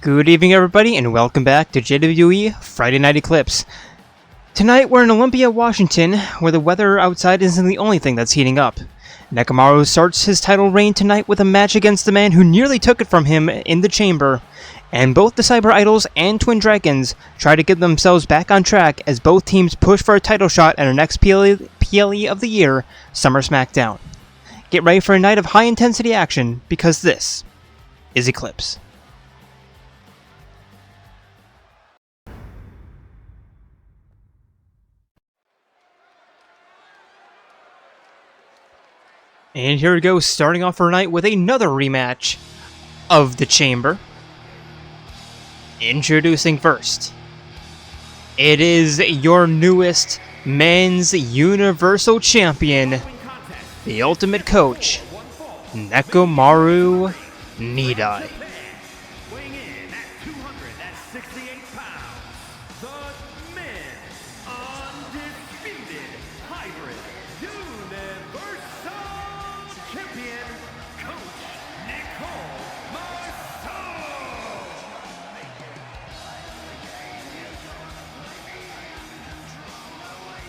Good evening, everybody, and welcome back to JWE Friday Night Eclipse. Tonight we're in Olympia, Washington, where the weather outside isn't the only thing that's heating up. Nekomaru starts his title reign tonight with a match against the man who nearly took it from him in the chamber, and both the Cyber Idols and Twin Dragons try to get themselves back on track as both teams push for a title shot at our next PLE of the year, Summer Smackdown. Get ready for a night of high-intensity action, because this is Eclipse. And here we go, starting off our night with another rematch of the Chamber. Introducing first, it is your newest men's Universal Champion, the Ultimate Coach, Nekomaru Nidai. Weighing in at 268 pounds, the men's undisputed hybrid Universal Champion, Coach Nekomaru.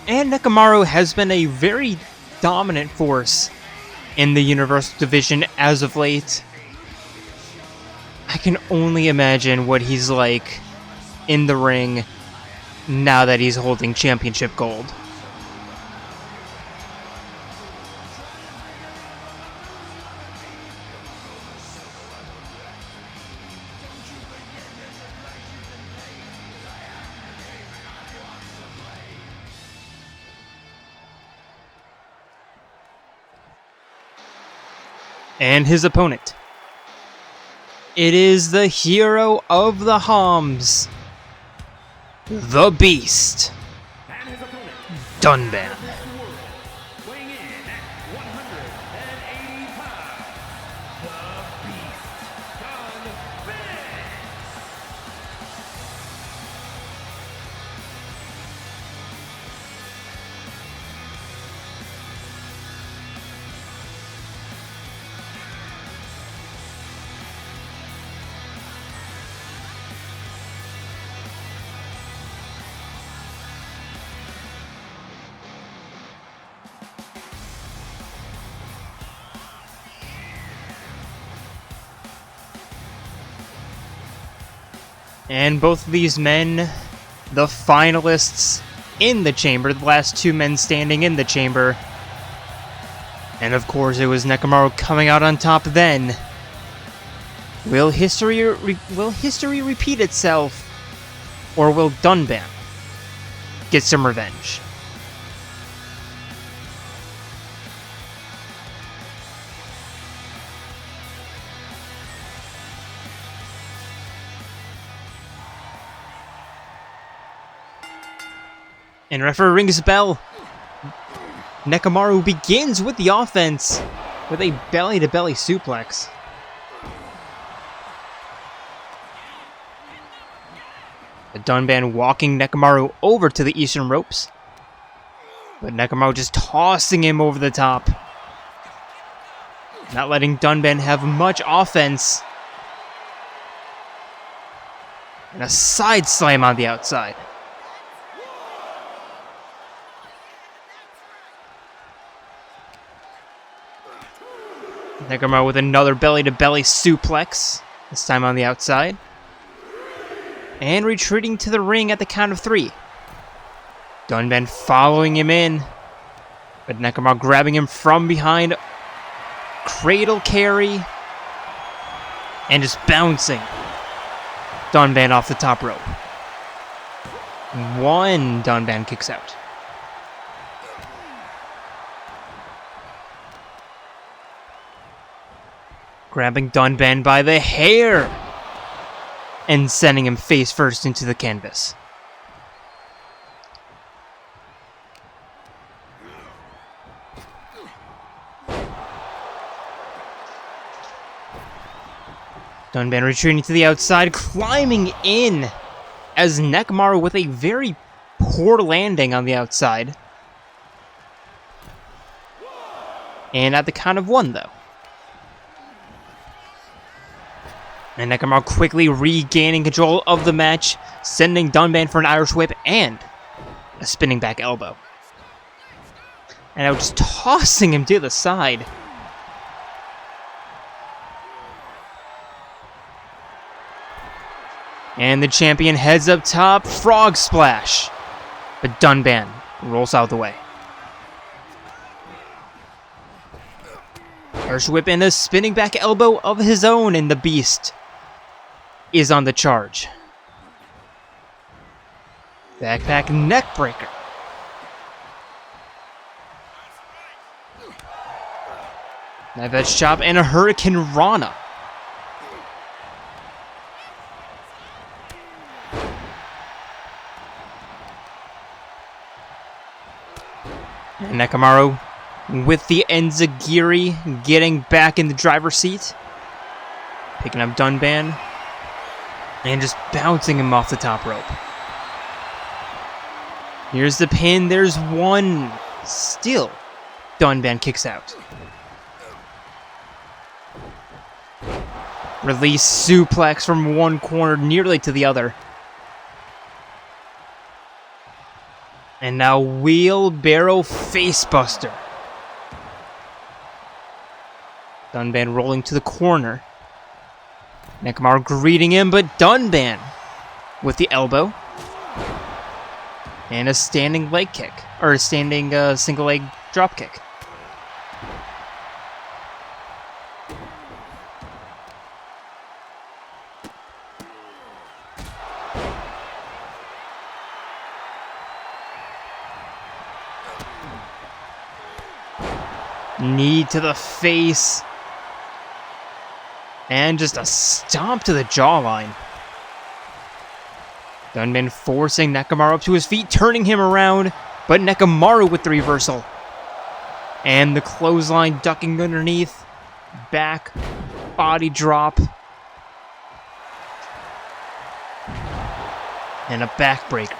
And Nekomaru has been a very dominant force in the Universal Division as of late. I can only imagine what he's like in the ring now that he's holding championship gold. And his opponent, it is the hero of the Homs, the Beast, And his opponent, Dunban. weighing in at 180 pounds, the Beast, Dunban. And both of these men, the finalists in the chamber, the last two men standing in the chamber. And of course it was Nekomaru coming out on top then. Will history repeat itself? Or will Dunban get some revenge? And referee rings a bell. Nekomaru begins with the offense with a belly-to-belly suplex. The Dunban walking Nekomaru over to the Eastern ropes. But Nekomaru just tossing him over the top. Not letting Dunban have much offense. And a side slam on the outside. Nekomaru with another belly-to-belly suplex, this time on the outside. And retreating to the ring at the count of 3. Dunban following him in, but Nekomaru grabbing him from behind. Cradle carry. And just bouncing Dunban off the top rope. One Dunban kicks out. Grabbing Dunban by the hair and sending him face first into the canvas. Dunban retreating to the outside, climbing in as Nekomaru with a very poor landing on the outside. And at the count of 1, though. And Nekomaru quickly regaining control of the match, sending Dunban for an Irish whip and a spinning back elbow. And now just tossing him to the side. And the champion heads up top, frog splash. But Dunban rolls out of the way. Irish whip and a spinning back elbow of his own, and the Beast is on the charge. Backpack neckbreaker. Knife edge chop and a Hurricane Rana. And Nekomaru with the Enzigiri getting back in the driver's seat. Picking up Dunban. And just bouncing him off the top rope. Here's the pin. There's one. Still, Dunban kicks out. Release suplex from one corner nearly to the other. And now wheelbarrow facebuster. Dunban rolling to the corner. Nekomaru greeting him, but Dunban with the elbow. And a standing leg kick. Or a standing single leg drop kick. Knee to the face. And just a stomp to the jawline. Dunban forcing Nekomaru up to his feet, turning him around, but Nekomaru with the reversal. And the clothesline ducking underneath. Back body drop. And a backbreaker.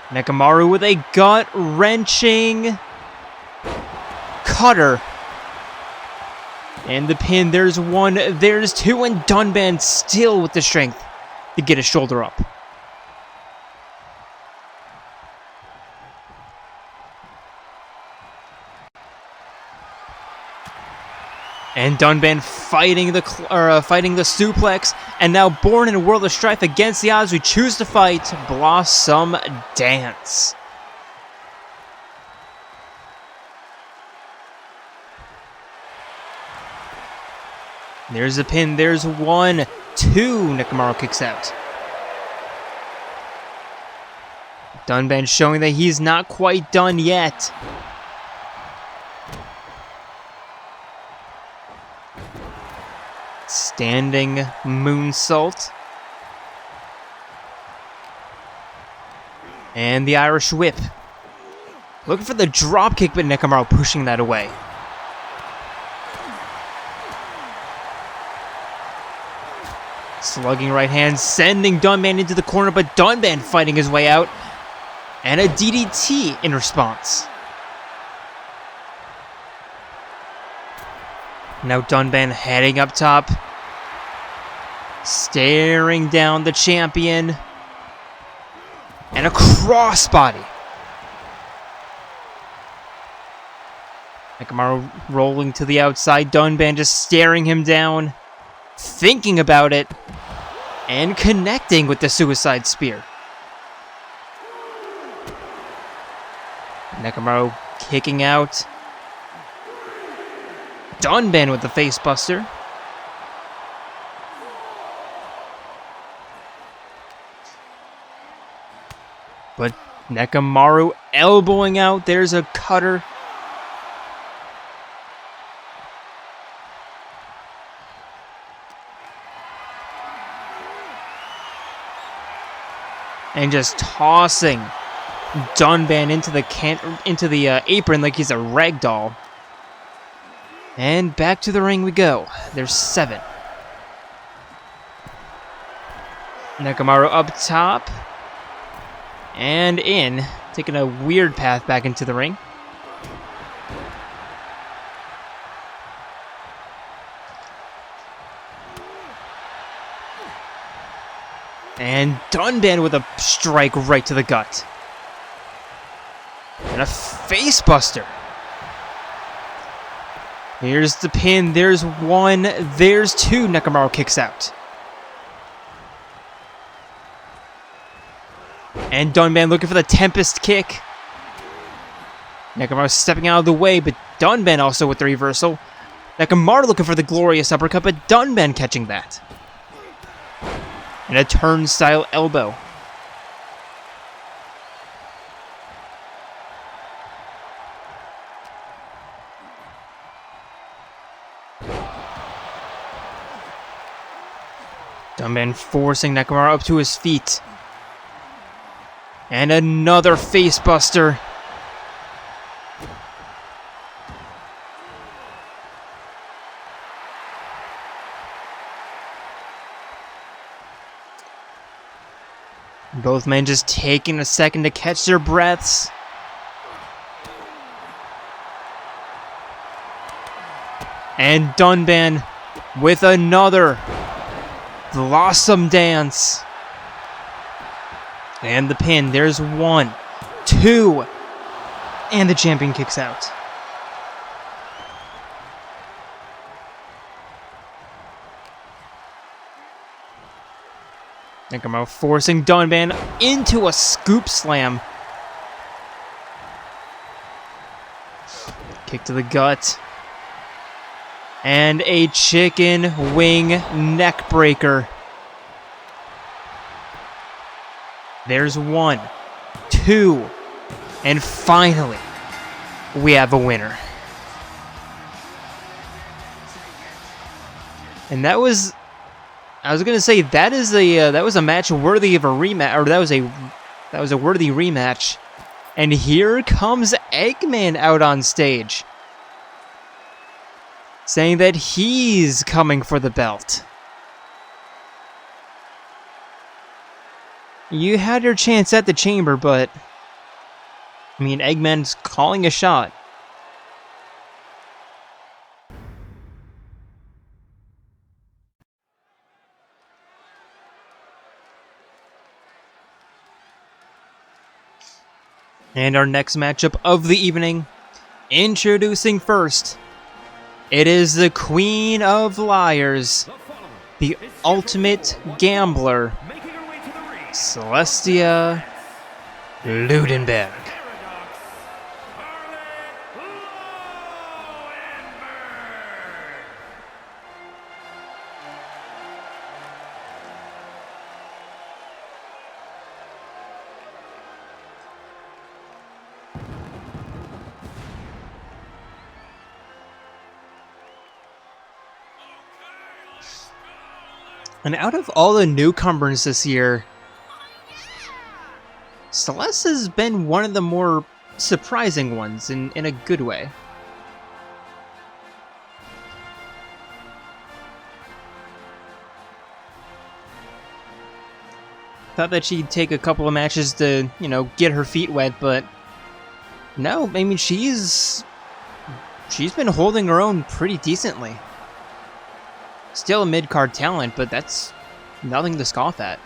Nekomaru with a gut-wrenching cutter. And the pin, there's one, there's two, and Dunban still with the strength to get his shoulder up. And Dunban fighting the suplex, and now born in a world of strife against the odds, we choose to fight Blossom Dance. There's a pin, there's one, two, Nekomaru kicks out. Dunban showing that he's not quite done yet. Standing moonsault. And the Irish whip. Looking for the drop kick, but Nekomaru pushing that away. Slugging right hand, sending Dunban into the corner, but Dunban fighting his way out. And a DDT in response. Now Dunban heading up top. Staring down the champion. And a crossbody. Nekomaru rolling to the outside. Dunban just staring him down. Thinking about it. And connecting with the suicide spear. Nekomaru kicking out. Dunban with the facebuster. But Nekomaru elbowing out. There's a cutter. And just tossing Dunban into the apron like he's a rag doll. And back to the ring we go. There's 7. Nekomaru up top. And in. Taking a weird path back into the ring. And Dunban with a strike right to the gut. And a face buster. Here's the pin. There's one. There's two. Nekomaru kicks out. And Dunban looking for the Tempest kick. Nekomaru stepping out of the way, but Dunban also with the reversal. Nekomaru looking for the glorious uppercut, but Dunban catching that. And a turnstile elbow. Dunban forcing Nekomaru up to his feet. And another face buster. Both men just taking a second to catch their breaths. And Dunban with another Blossom Dance. And the pin. There's one, two, and the champion kicks out. Nekomaru forcing Dunban into a scoop slam. Kick to the gut. And a chicken wing neck breaker. There's one, two, and finally, we have a winner. And that was, I was gonna say that was a match worthy of a rematch, or that was a worthy rematch. And here comes Eggman out on stage, saying that he's coming for the belt. You had your chance at the chamber, but I mean, Eggman's calling a shot. And our next matchup of the evening, introducing first, it is the Queen of Liars, the ultimate gambler, Celestia Ludenberg. And out of all the newcomers this year, Celeste has been one of the more surprising ones in a good way. Thought that she'd take a couple of matches to, get her feet wet, but no, I mean, she's been holding her own pretty decently. Still a mid-card talent, but that's nothing to scoff at.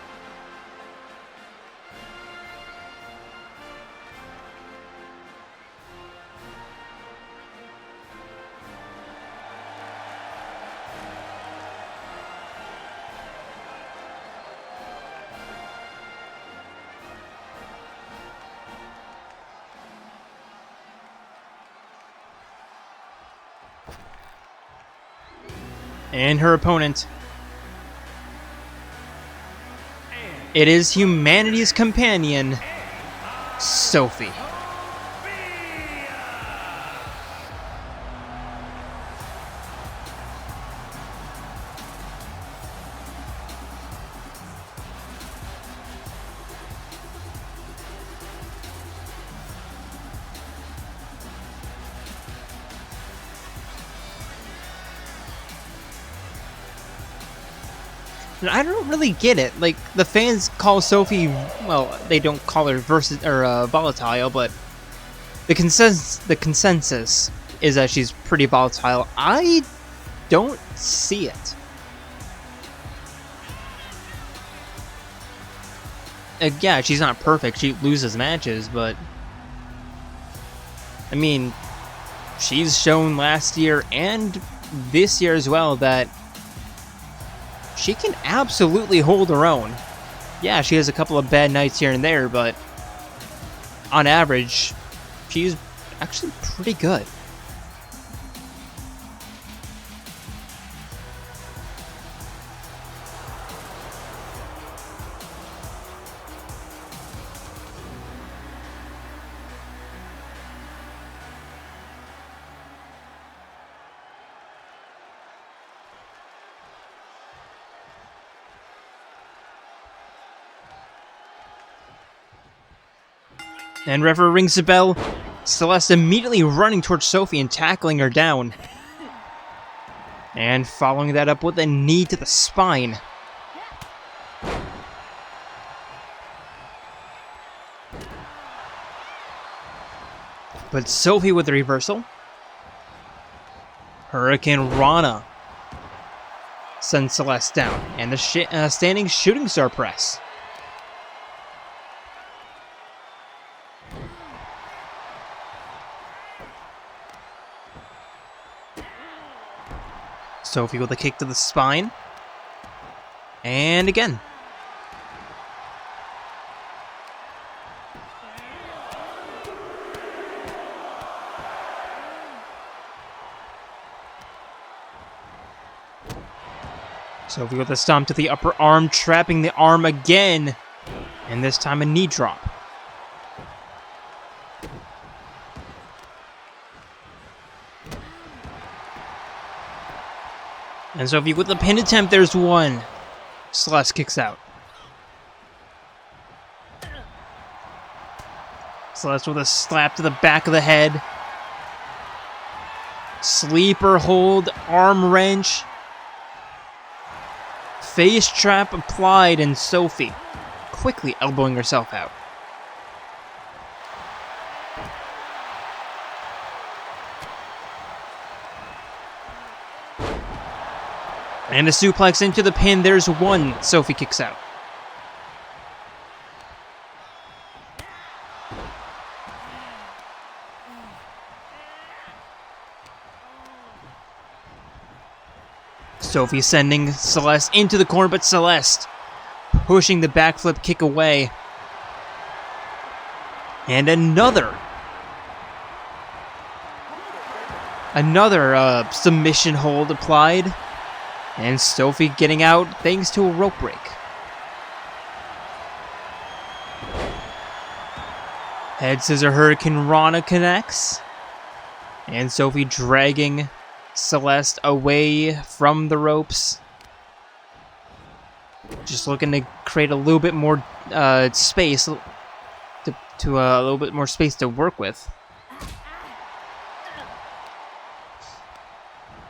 And her opponent, it is humanity's companion, Sophie. And I don't really get it. Like, the fans call Sophie, well, they don't call her volatile, but the consensus is that she's pretty volatile. I don't see it. Yeah, she's not perfect. She loses matches, but I mean, she's shown last year and this year as well that she can absolutely hold her own. Yeah, she has a couple of bad nights here and there, but on average, she's actually pretty good. And referee rings the bell. Celeste immediately running towards Sophie and tackling her down. And following that up with a knee to the spine. But Sophie with the reversal. Hurricane Rana sends Celeste down. And the standing shooting star press. Sophie with a kick to the spine. And again. Sophie with a stomp to the upper arm, trapping the arm again. And this time a knee drop. And Sophie with the pin attempt, there's one. Celeste kicks out. Celeste with a slap to the back of the head. Sleeper hold, arm wrench. Face trap applied, and Sophie quickly elbowing herself out. And a suplex into the pin. There's one. Sophie kicks out. Sophie sending Celeste into the corner, but Celeste pushing the backflip kick away. And another submission hold applied. And Sophie getting out thanks to a rope break. Head scissor Hurricane Rana connects. And Sophie dragging Celeste away from the ropes. Just looking to create a little bit more space. To a little bit more space to work with.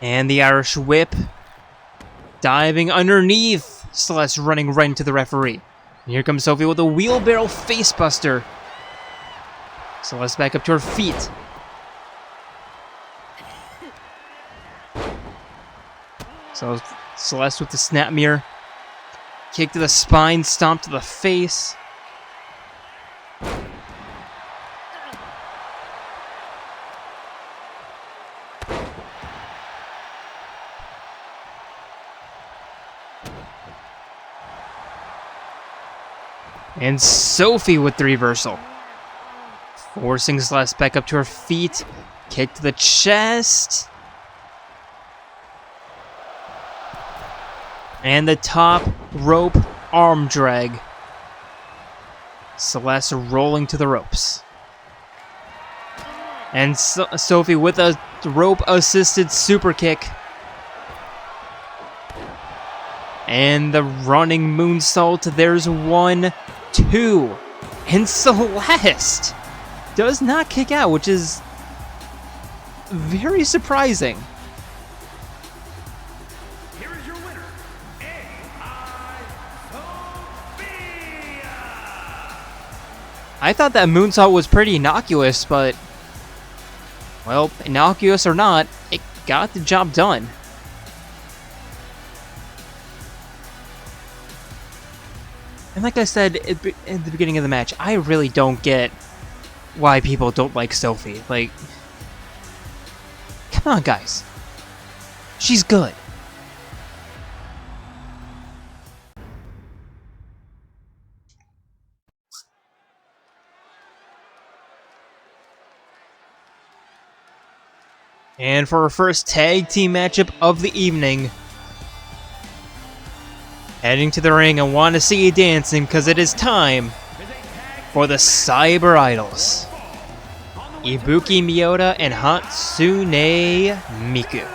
And the Irish whip. Diving underneath. Celeste running right into the referee. And here comes Sophie with a wheelbarrow facebuster. Celeste back up to her feet. So Celeste with the snap mirror. Kick to the spine, stomp to the face. And Sophie with the reversal. Forcing Celeste back up to her feet. Kick to the chest. And the top rope arm drag. Celeste rolling to the ropes. And Sophie with a rope-assisted super kick. And the running moonsault. There's 1, 2. And Celeste does not kick out, which is very surprising. Here is your winner, AI I thought that moonsault was pretty innocuous, but... well, innocuous or not, it got the job done. And like I said at the beginning of the match, I really don't get why people don't like Sophie. Like, come on, guys. She's good. And for our first tag team matchup of the evening, heading to the ring, I want to see you dancing because it is time for the Cyber Idols. Ibuki Miyota and Hatsune Miku.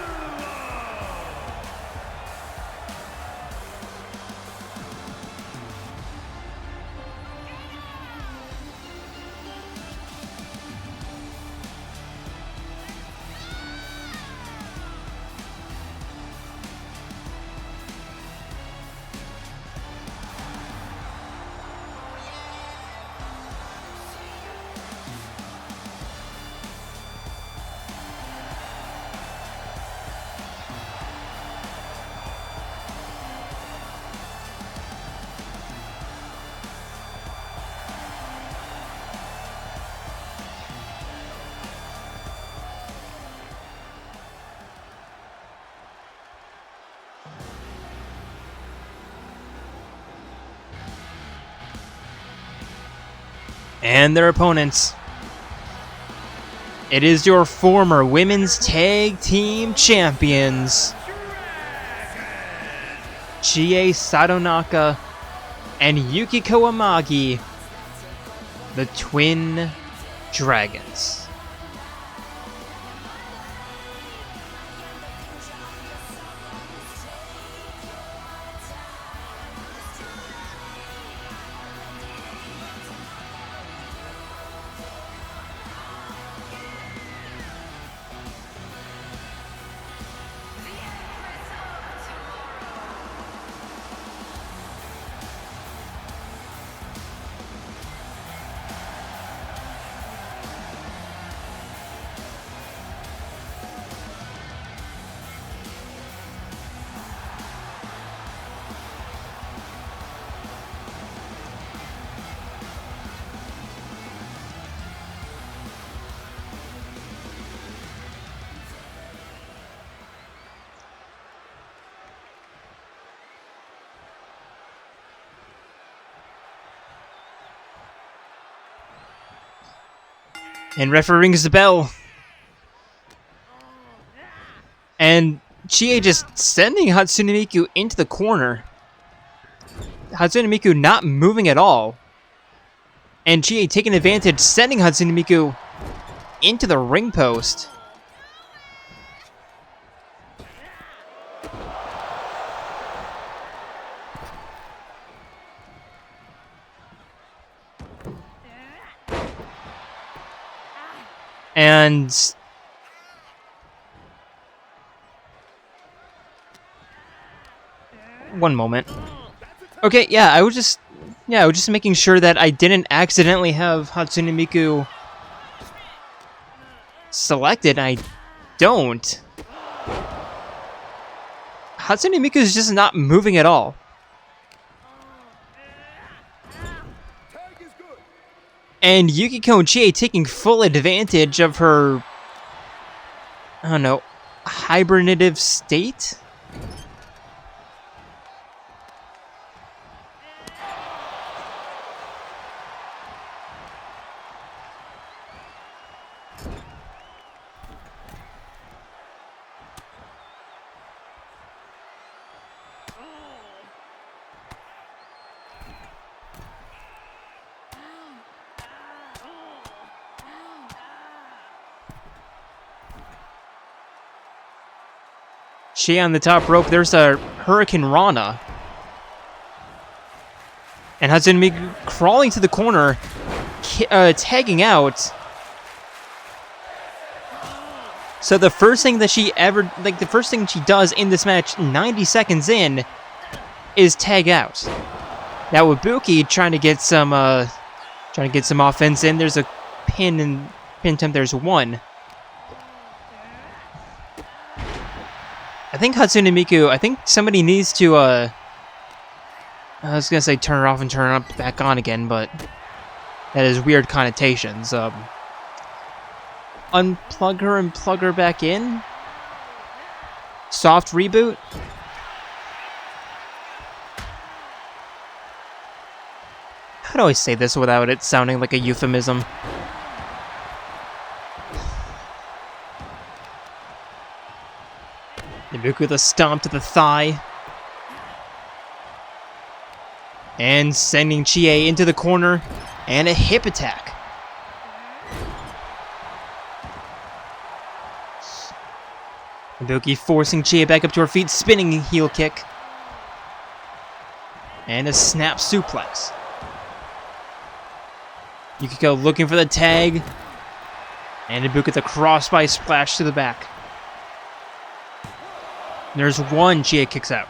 And their opponents. It is your former women's tag team champions, Chie Sadonaka and Yukiko Amagi, the Twin Dragons. And referee rings the bell. And Chie just sending Hatsune Miku into the corner. Hatsune Miku not moving at all. And Chie taking advantage, sending Hatsune Miku into the ring post. And one moment. Okay, yeah, I was just making sure that I didn't accidentally have Hatsune Miku selected. I don't. Hatsune Miku is just not moving at all. And Yukiko and Chie taking full advantage of her, I don't know, hibernative state? Chie on the top rope. There's a Hurricane Rana. And Hatsune Miku crawling to the corner, tagging out. So the first thing that she does in this match, 90 seconds in, is tag out. Now Ibuki trying to get some Trying to get some offense in. There's a pin attempt. There's one. I think Hatsune Miku, I think somebody needs to, I was going to say turn it off and turn it up back on again, but that has weird connotations. Unplug her and plug her back in? Soft reboot? How do I say this without it sounding like a euphemism? Ibuki with a stomp to the thigh. And sending Chie into the corner. And a hip attack. Ibuki forcing Chie back up to her feet. Spinning heel kick. And a snap suplex. Yukiko looking for the tag. And Ibuki with a crossbody splash to the back. There's one. Chie kicks out.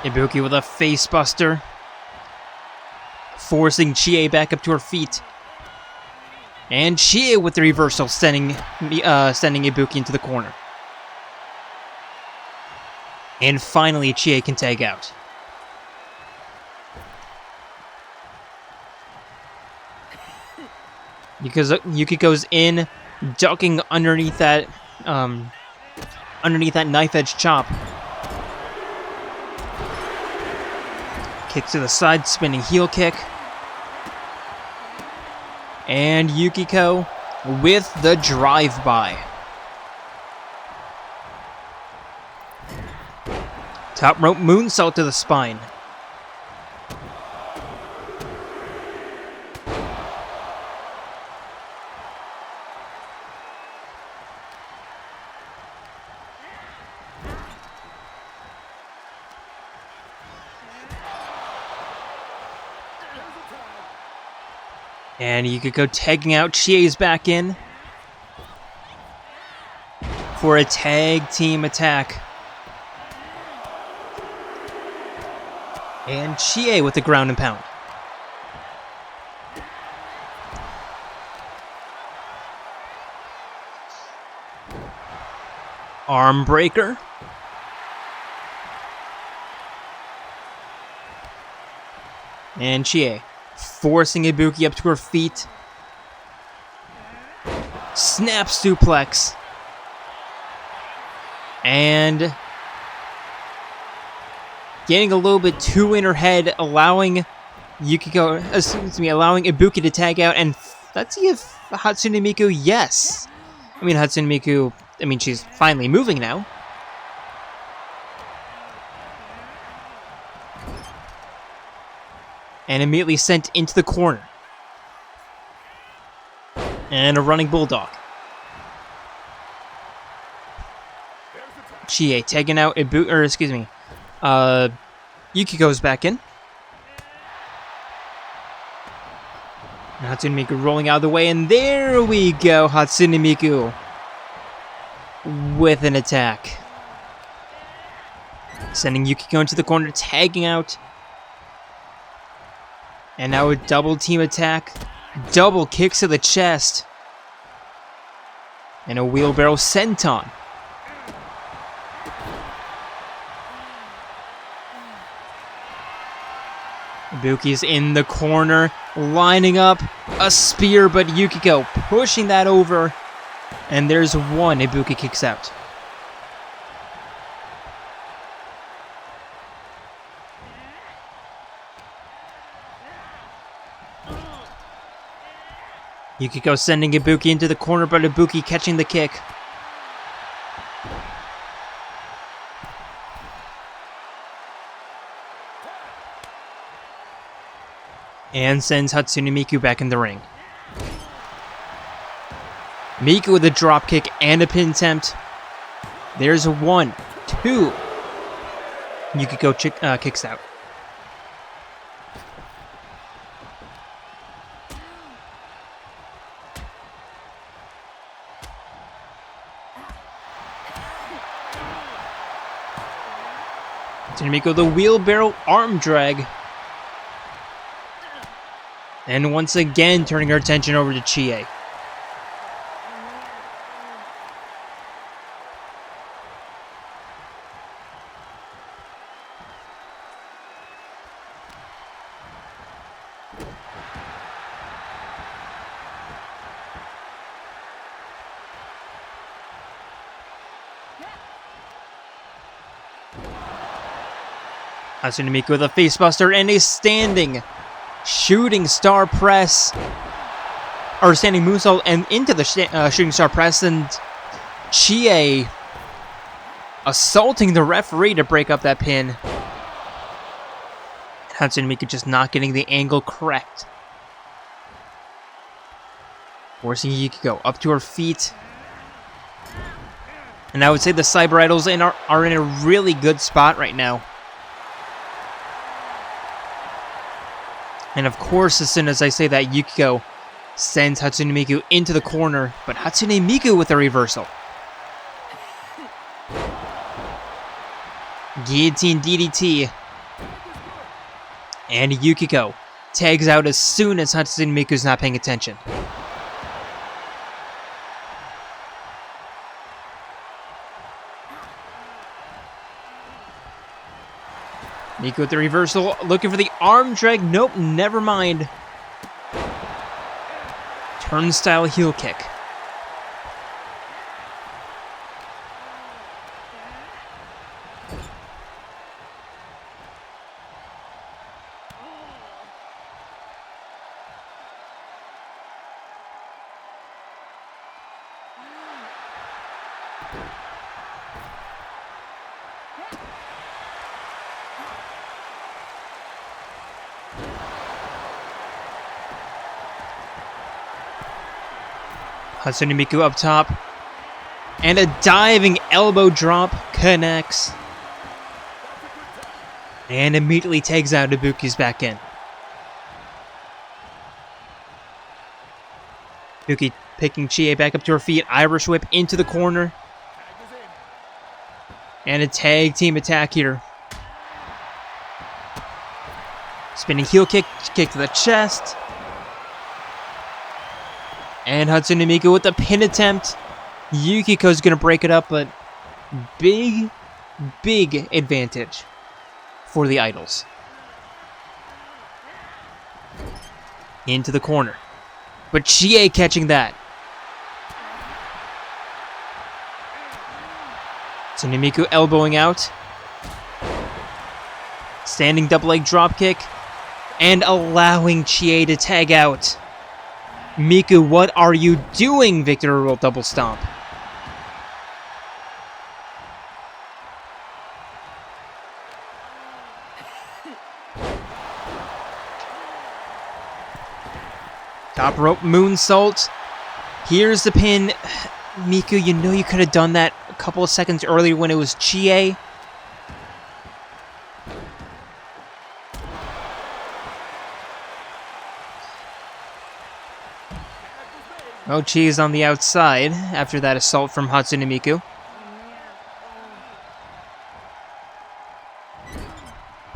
Ibuki with a face buster. Forcing Chie back up to her feet. And Chie with the reversal, sending Ibuki into the corner. And finally, Chie can tag out. Because Yukiko's in, ducking underneath that knife edge chop. Kick to the side, spinning heel kick. And Yukiko with the drive-by. Top rope moonsault to the spine. And Yukiko tagging out. Chie's back in for a tag team attack. And Chie with the ground and pound. Arm breaker. And Chie forcing Ibuki up to her feet. Snap suplex. And getting a little bit too in her head, allowing Ibuki to tag out, and let's see if Hatsune Miku, yes. Hatsune Miku, she's finally moving now. And immediately sent into the corner. And a running bulldog. Chie tagging out Yukiko's back in. Hatsune Miku rolling out of the way, and there we go, Hatsune Miku with an attack. Sending Yukiko into the corner, tagging out. And now a double team attack. Double kicks to the chest. And a wheelbarrow senton. Ibuki's in the corner, lining up a spear, but Yukiko pushing that over. And there's one. Ibuki kicks out. Yukiko sending Ibuki into the corner, but Ibuki catching the kick. And sends Hatsune Miku back in the ring. Miku with a dropkick and a pin attempt. There's a 1, 2. Yukiko kicks out. Hatsune the wheelbarrow arm drag. And once again, turning her attention over to Chie. Hatsune with a facebuster and a standing shooting star press, or standing moonsault and into the shooting star press, and Chie assaulting the referee to break up that pin. Hatsune just not getting the angle correct. Forcing Yukiko up to her feet. And I would say the Cyber Idols are in a really good spot right now. And of course, as soon as I say that, Yukiko sends Hatsune Miku into the corner, but Hatsune Miku with a reversal. Guillotine DDT. And Yukiko tags out as soon as Hatsune Miku's not paying attention. Miku with the reversal, looking for the arm drag. Nope, never mind. Turnstile heel kick. Hatsune Miku up top. And a diving elbow drop connects. And immediately tags out Ibuki's back in. Ibuki picking Chie back up to her feet. Irish whip into the corner. And a tag team attack here. Spinning heel kick, kick to the chest. And Hatsune Miku with the pin attempt. Yukiko's going to break it up, but big advantage for the Idols. Into the corner. But Chie catching that. Hatsune Miku elbowing out. Standing double leg dropkick. And allowing Chie to tag out. Miku, what are you doing? Victor roll double stomp. Top rope moonsault. Here's the pin. Miku, you know you could have done that a couple of seconds earlier when it was Chie. Oh, Chie is on the outside after that assault from Hatsune Miku.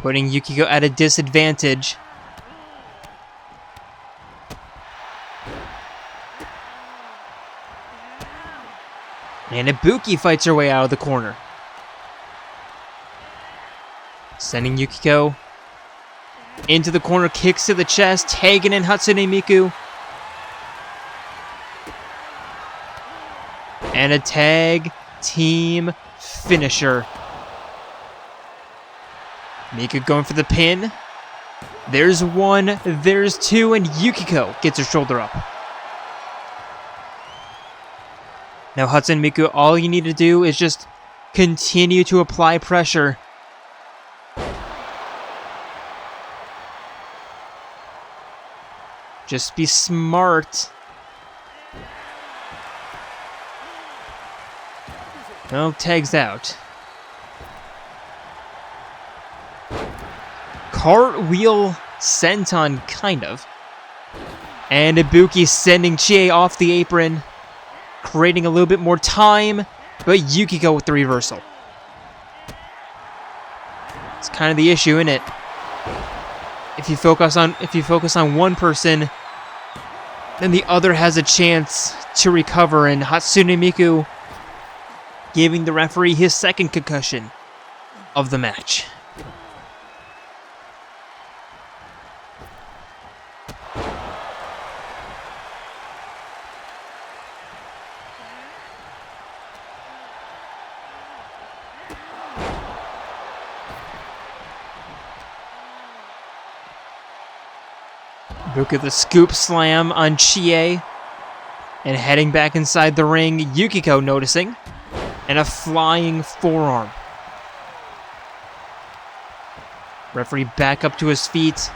Putting Yukiko at a disadvantage. And Ibuki fights her way out of the corner. Sending Yukiko into the corner, kicks to the chest, tagging in Hatsune Miku. And a tag team finisher. Miku going for the pin. There's one, there's two, and Yukiko gets her shoulder up. Now Hatsune Miku, all you need to do is just continue to apply pressure. Just be smart. Oh, tags out. Cartwheel senton, kind of. And Ibuki sending Chie off the apron, creating a little bit more time, but Yukiko with the reversal. It's kind of the issue, isn't it? If you focus on one person, then the other has a chance to recover, and Hatsune Miku giving the referee his second concussion of the match. Look at the scoop slam on Chie. And heading back inside the ring, Yukiko noticing. And a flying forearm. Referee back up to his feet.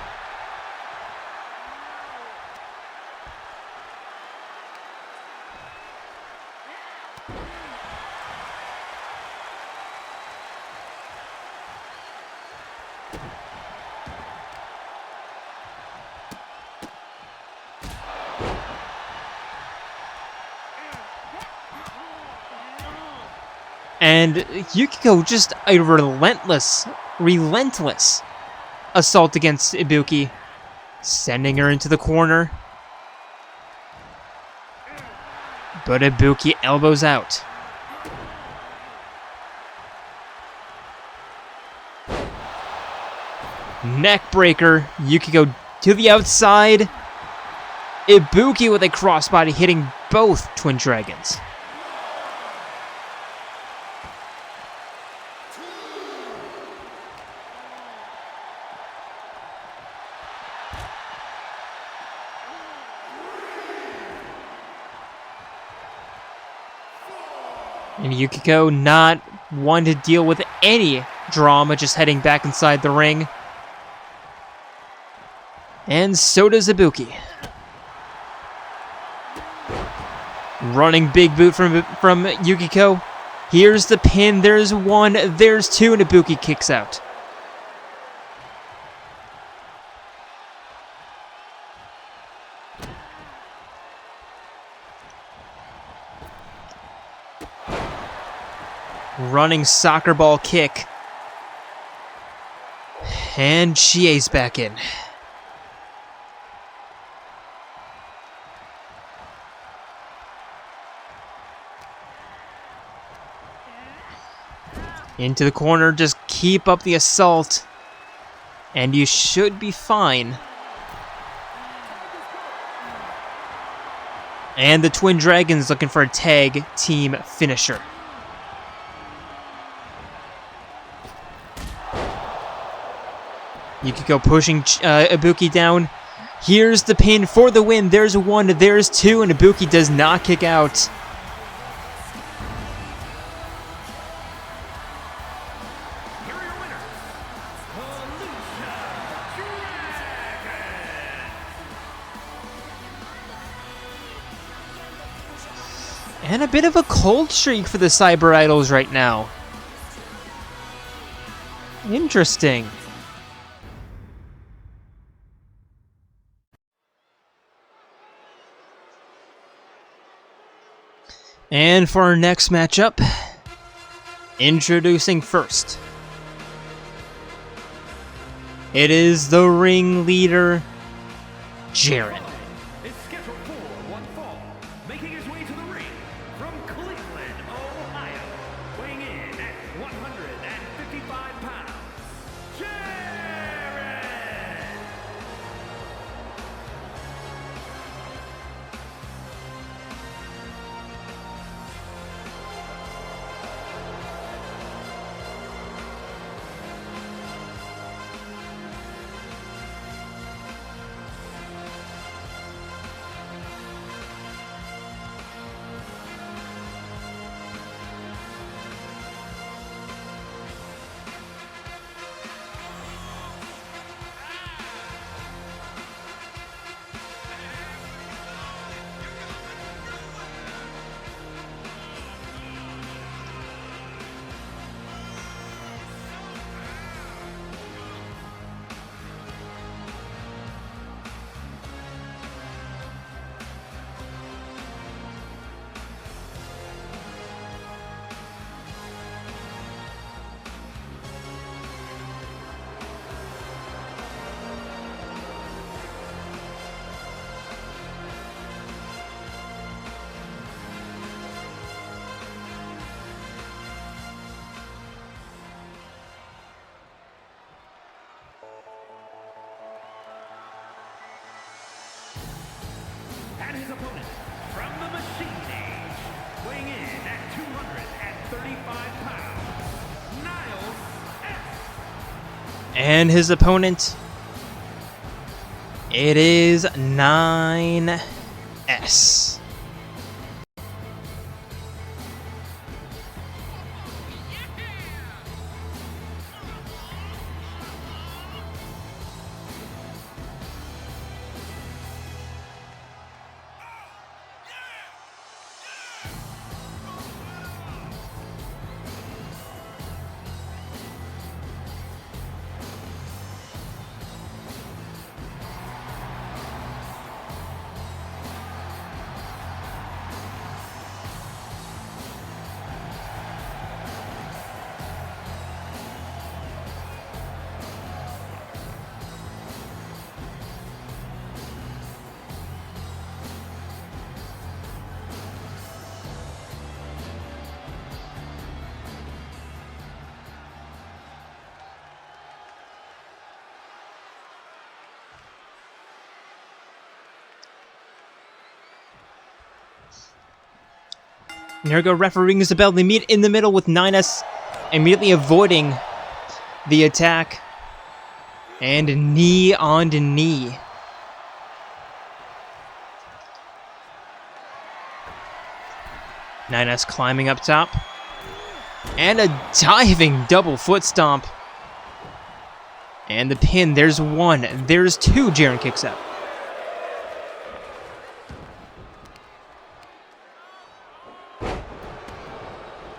And Yukiko just a relentless assault against Ibuki, sending her into the corner. But Ibuki elbows out. Neckbreaker, Yukiko to the outside. Ibuki with a crossbody hitting both Twin Dragons. And Yukiko not one to deal with any drama, just heading back inside the ring. And so does Ibuki. Running big boot from Yukiko. Here's the pin. There's one. There's two. And Ibuki kicks out. Running soccer ball kick. And Chie's back in. Into the corner, just keep up the assault. And you should be fine. And the Twin Dragons looking for a tag team finisher. Yukiko pushing Ibuki down. Here's the pin for the win. There's one, there's two, and Ibuki does not kick out. And a bit of a cold streak for the Cyber Idols right now. Interesting. And for our next matchup, introducing first, it is the ringleader, Jaren. Is scheduled for one fall, making his way to the ring from Cleveland, Ohio, weighing in at 155 pounds, Jaren! opponent from the Machine Age, weighing in at 235 pounds, Niles S. And his opponent, it is 9S. And here we go, referee rings the bell. They meet in the middle with 9S immediately avoiding the attack. And knee on to knee. Nine S climbing up top. And a diving double foot stomp. And the pin, there's one, there's two. Jaren kicks out.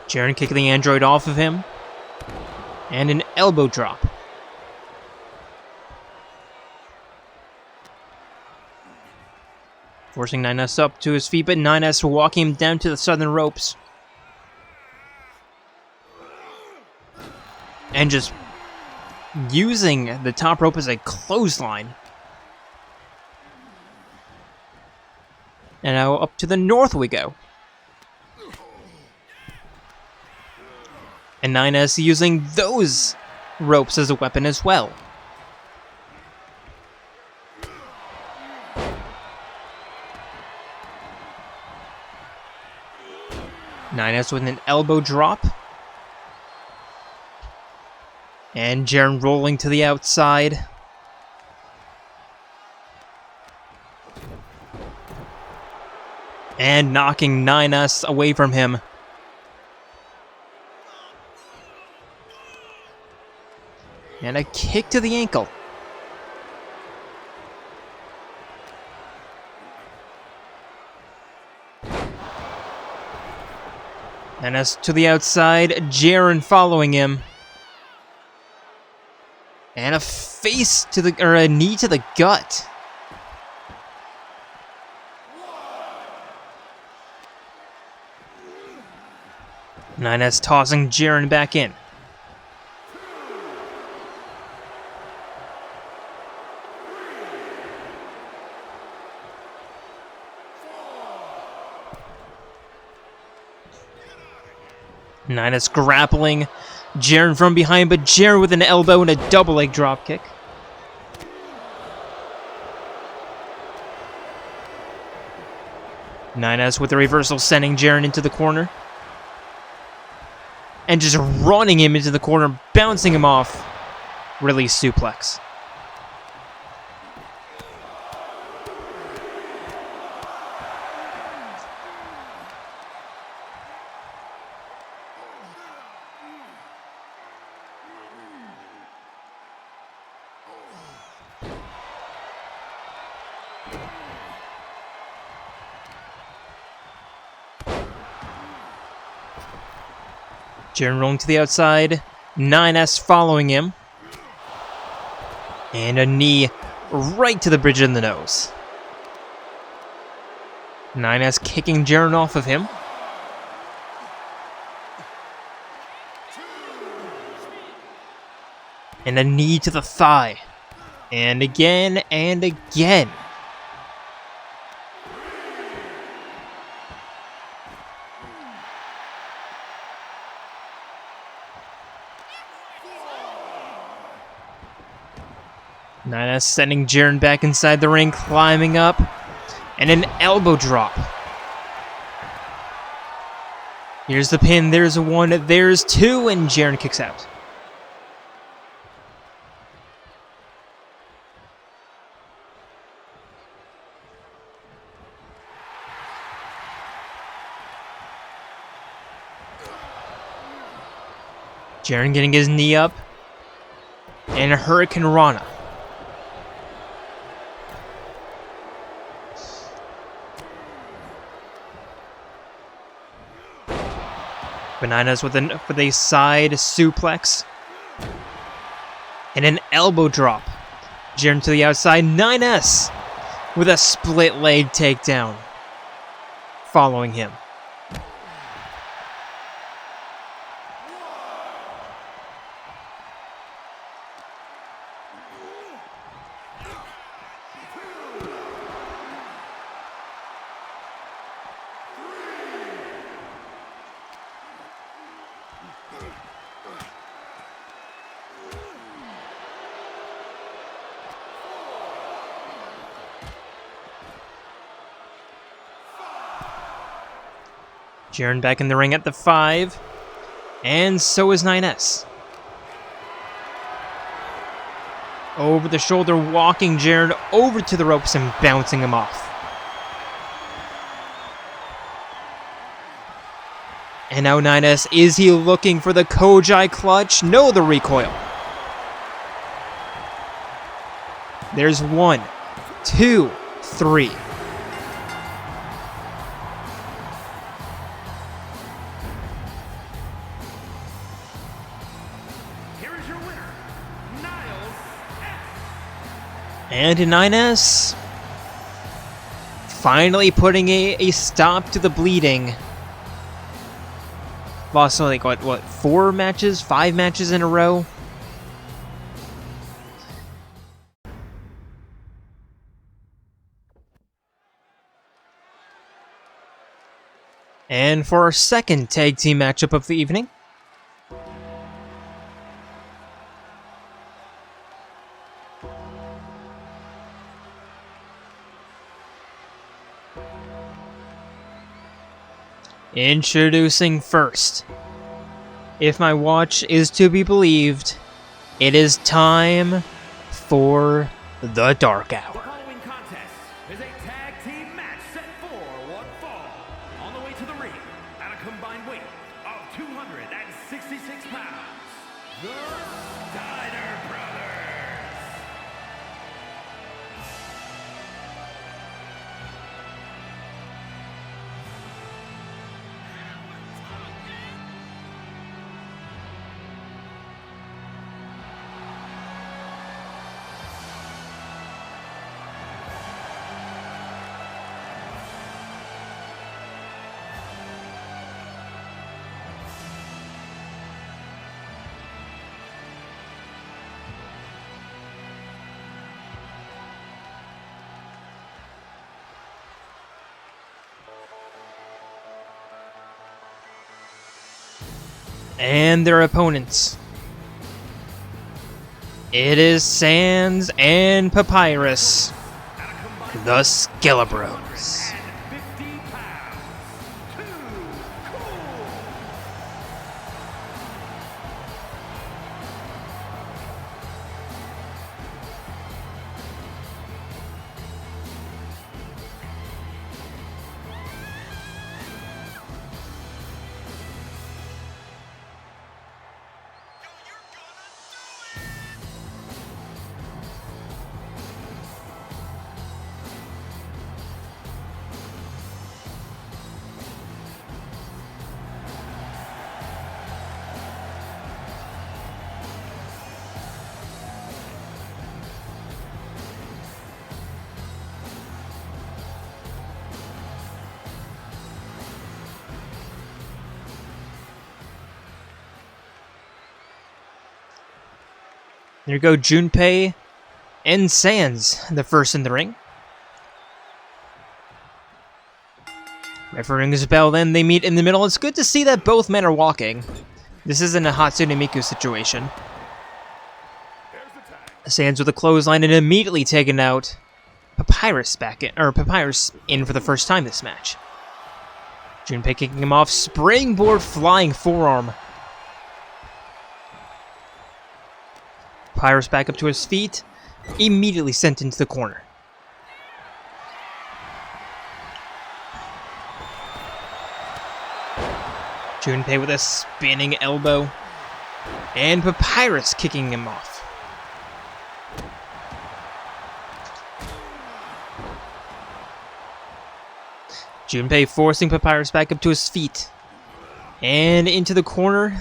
Jaren kicking the android off of him. And an elbow drop. Forcing 9S up to his feet, but 9S walking him down to the southern ropes. And just using the top rope as a clothesline. And now up to the north we go. And 9S using those ropes as a weapon as well. Nine S with an elbow drop. And Jaren rolling to the outside. And knocking 9S away from him. And a kick to the ankle. And as to the outside, Jaren following him. And a face to the, or a knee to the gut. Nine S tossing Jaren back in. Nine S grappling Jaren from behind, but Jaren with an elbow and a double leg drop kick. Nine S with a reversal, sending Jaren into the corner. And just running him into the corner, bouncing him off. Release suplex. Jaren rolling to the outside. 9S following him. And a knee right to the bridge of the nose. 9S kicking Jaren off of him. And a knee to the thigh. And again and again. Nina sending Jaren back inside the ring, climbing up. And an elbow drop. Here's the pin. There's one. There's two. And Jaren kicks out. Jaren getting his knee up. And a Hurricane Rana. Bananas with a side suplex. And an elbow drop. Jaren to the outside. 9S with a split leg takedown. Following him. Jaren back in the ring at the 5. And so is 9S. Over the shoulder, walking Jaren over to the ropes and bouncing him off. And now 9S, is he looking for the Kojai clutch? No, the recoil. There's 1, 2, 3. And 9S finally putting a stop to the bleeding. Lost like what 4 matches, 5 matches in a row. And for our second tag team matchup of the evening. Introducing first, if my watch is to be believed, it is time for the Dark Hour. The following contest is a tag team match set for one fall. On the way to the ring, at a combined weight of 266 pounds, the Steiner Brothers. And their opponents. It is Sans and Papyrus, the Skelebros. There go Junpei and Sans, the first in the ring. Referee rings a bell, then they meet in the middle. It's good to see that both men are walking. This isn't a Hatsune Miku situation. Sans with a clothesline and immediately taken out Papyrus Papyrus in for the first time this match. Junpei kicking him off, springboard flying forearm. Papyrus back up to his feet, immediately sent into the corner. Junpei with a spinning elbow, and Papyrus kicking him off. Junpei forcing Papyrus back up to his feet, and into the corner.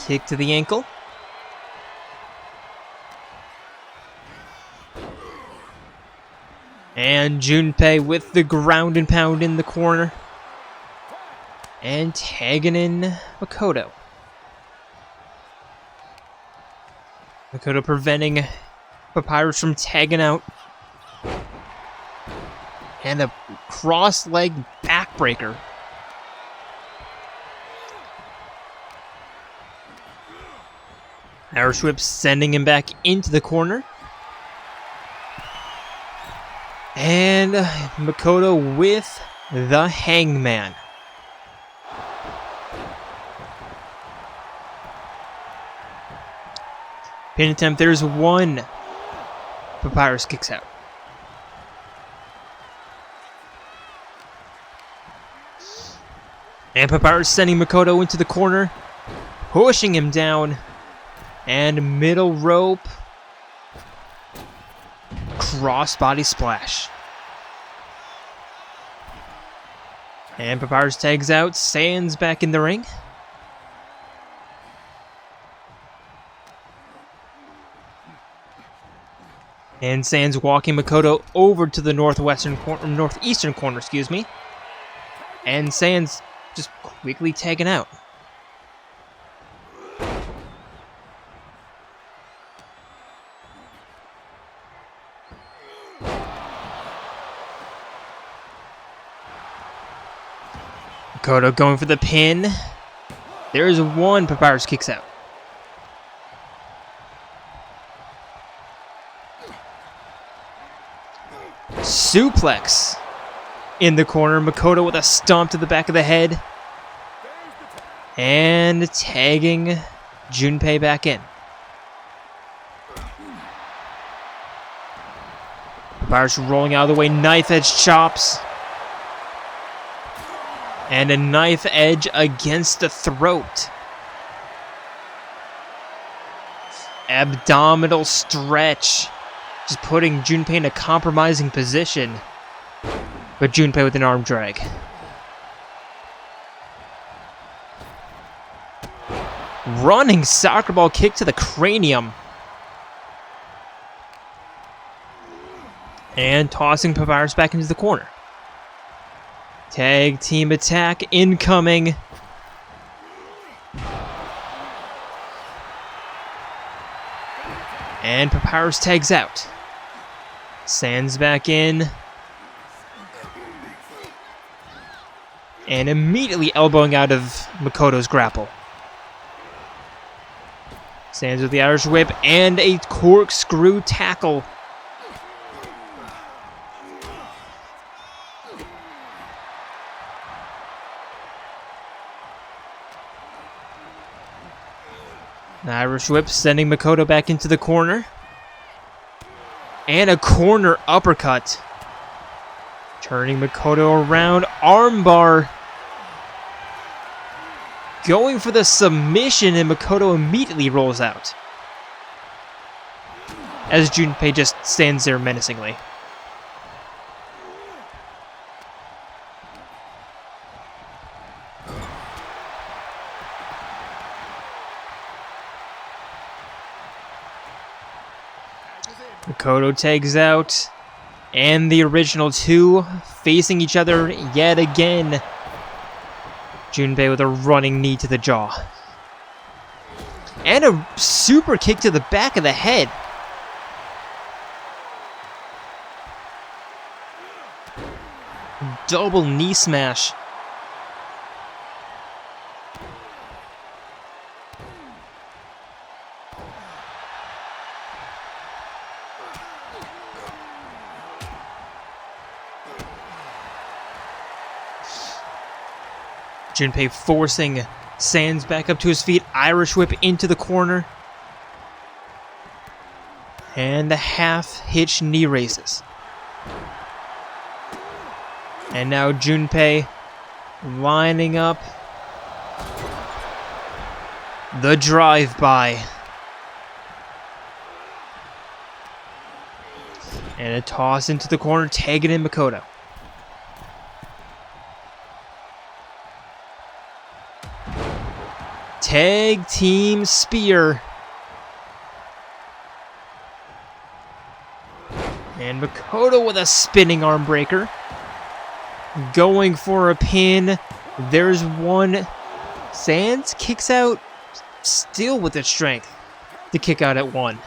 Kick to the ankle. And Junpei with the ground and pound in the corner. And tagging in Makoto. Makoto preventing Papyrus from tagging out. And a cross-leg backbreaker. Irish whip sending him back into the corner. And Makoto with the Hangman. Pin attempt, there's one. Papyrus kicks out. And Papyrus sending Makoto into the corner, pushing him down. And middle rope. Crossbody splash. And Papyrus tags out. Sans back in the ring. And Sans walking Makoto over to the northeastern corner, excuse me. And Sans just quickly tagging out. Makoto going for the pin. There is one. Papyrus kicks out. Suplex in the corner. Makoto with a stomp to the back of the head. And tagging Junpei back in. Papyrus rolling out of the way. Knife edge chops. And a knife edge against the throat. Abdominal stretch. Just putting Junpei in a compromising position. But Junpei with an arm drag. Running soccer ball kick to the cranium. And tossing Papyrus back into the corner. Tag team attack incoming. And Papyrus tags out. Sans back in. And immediately elbowing out of Makoto's grapple. Sans with the Irish whip and a corkscrew tackle. The Irish whip sending Makoto back into the corner. And a corner uppercut. Turning Makoto around. Armbar. Going for the submission, and Makoto immediately rolls out. As Junpei just stands there menacingly. Makoto tags out, and the original two facing each other yet again. Junpei with a running knee to the jaw. And a super kick to the back of the head. Double knee smash. Junpei forcing Sans back up to his feet. Irish whip into the corner. And the half hitch knee raises. And now Junpei lining up the drive-by. And a toss into the corner, tagging in Makoto. Tag team spear. And Makoto with a spinning arm breaker. Going for a pin. There's one. Sans kicks out, still with its strength to kick out at one.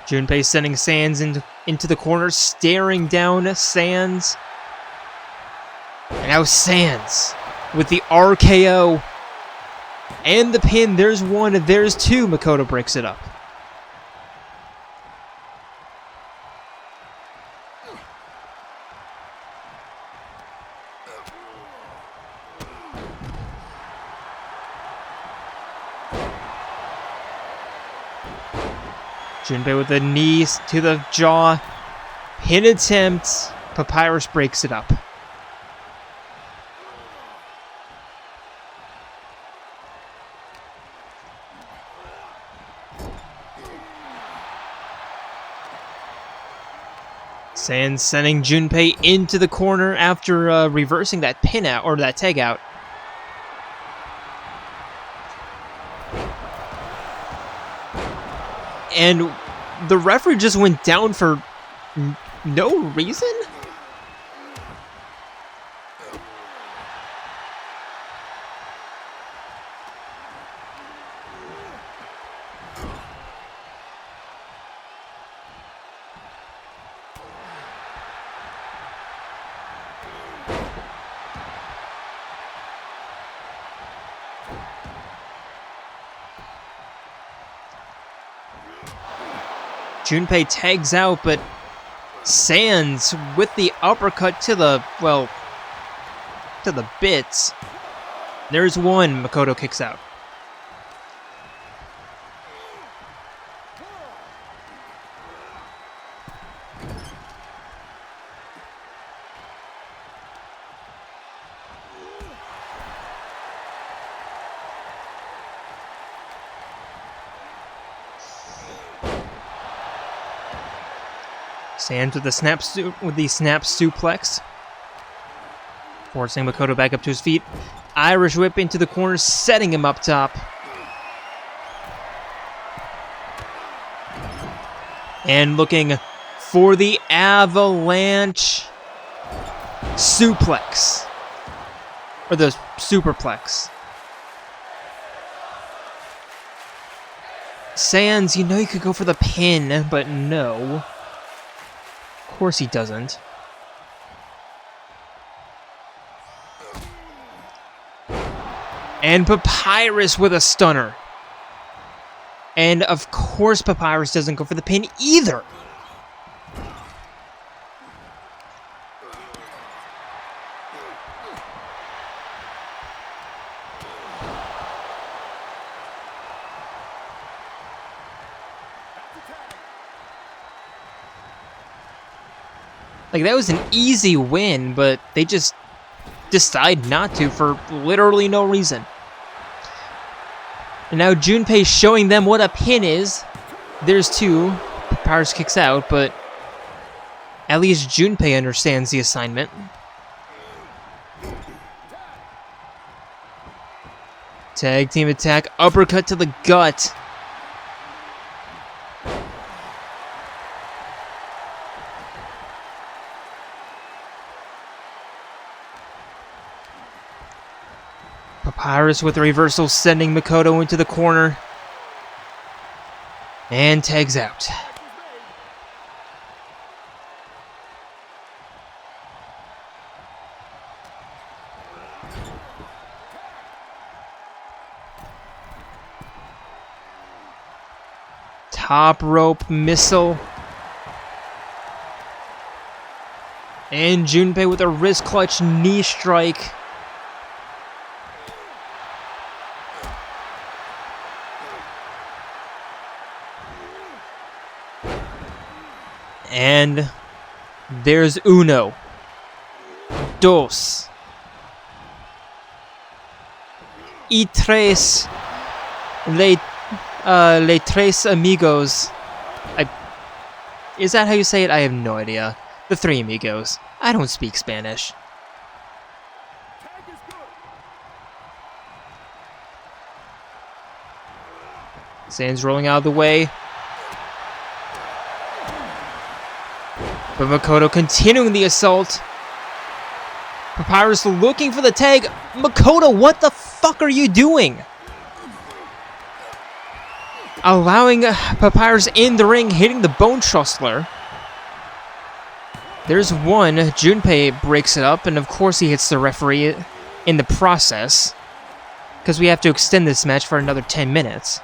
Junpei sending Sans into the corner, staring down Sans. And now Sans with the RKO and the pin. There's one, there's two. Makoto breaks it up. Junpei with a knee to the jaw. Pin attempt. Papyrus breaks it up. Sans sending Junpei into the corner after reversing that pin out, or that tag out. And the referee just went down for no reason? Junpei tags out, but Sans with the uppercut to the, well, to the bits. There's one. Makoto kicks out. Sans with the snap suplex, forcing Makoto back up to his feet. Irish whip into the corner, setting him up top. And looking for the avalanche suplex, or the superplex. Sans, you know you could go for the pin, but no. Of course he doesn't. And Papyrus with a stunner. And of course Papyrus doesn't go for the pin either. Like, that was an easy win, but they just decide not to for literally no reason. And now Junpei showing them what a pin is. There's two. Papyrus kicks out, but at least Junpei understands the assignment. Tag team attack, uppercut to the gut. Papyrus with a reversal, sending Makoto into the corner. And tags out. Top rope missile. And Junpei with a wrist clutch knee strike. And there's uno, dos, y tres, le tres amigos. Is that how you say it? I have no idea. The three amigos. I don't speak Spanish. Sands rolling out of the way. But Makoto continuing the assault. Papyrus looking for the tag. Makoto, what the fuck are you doing? Allowing Papyrus in the ring, hitting the Bone Trustler. There's one. Junpei breaks it up, and of course he hits the referee in the process. Because we have to extend this match for another 10 minutes.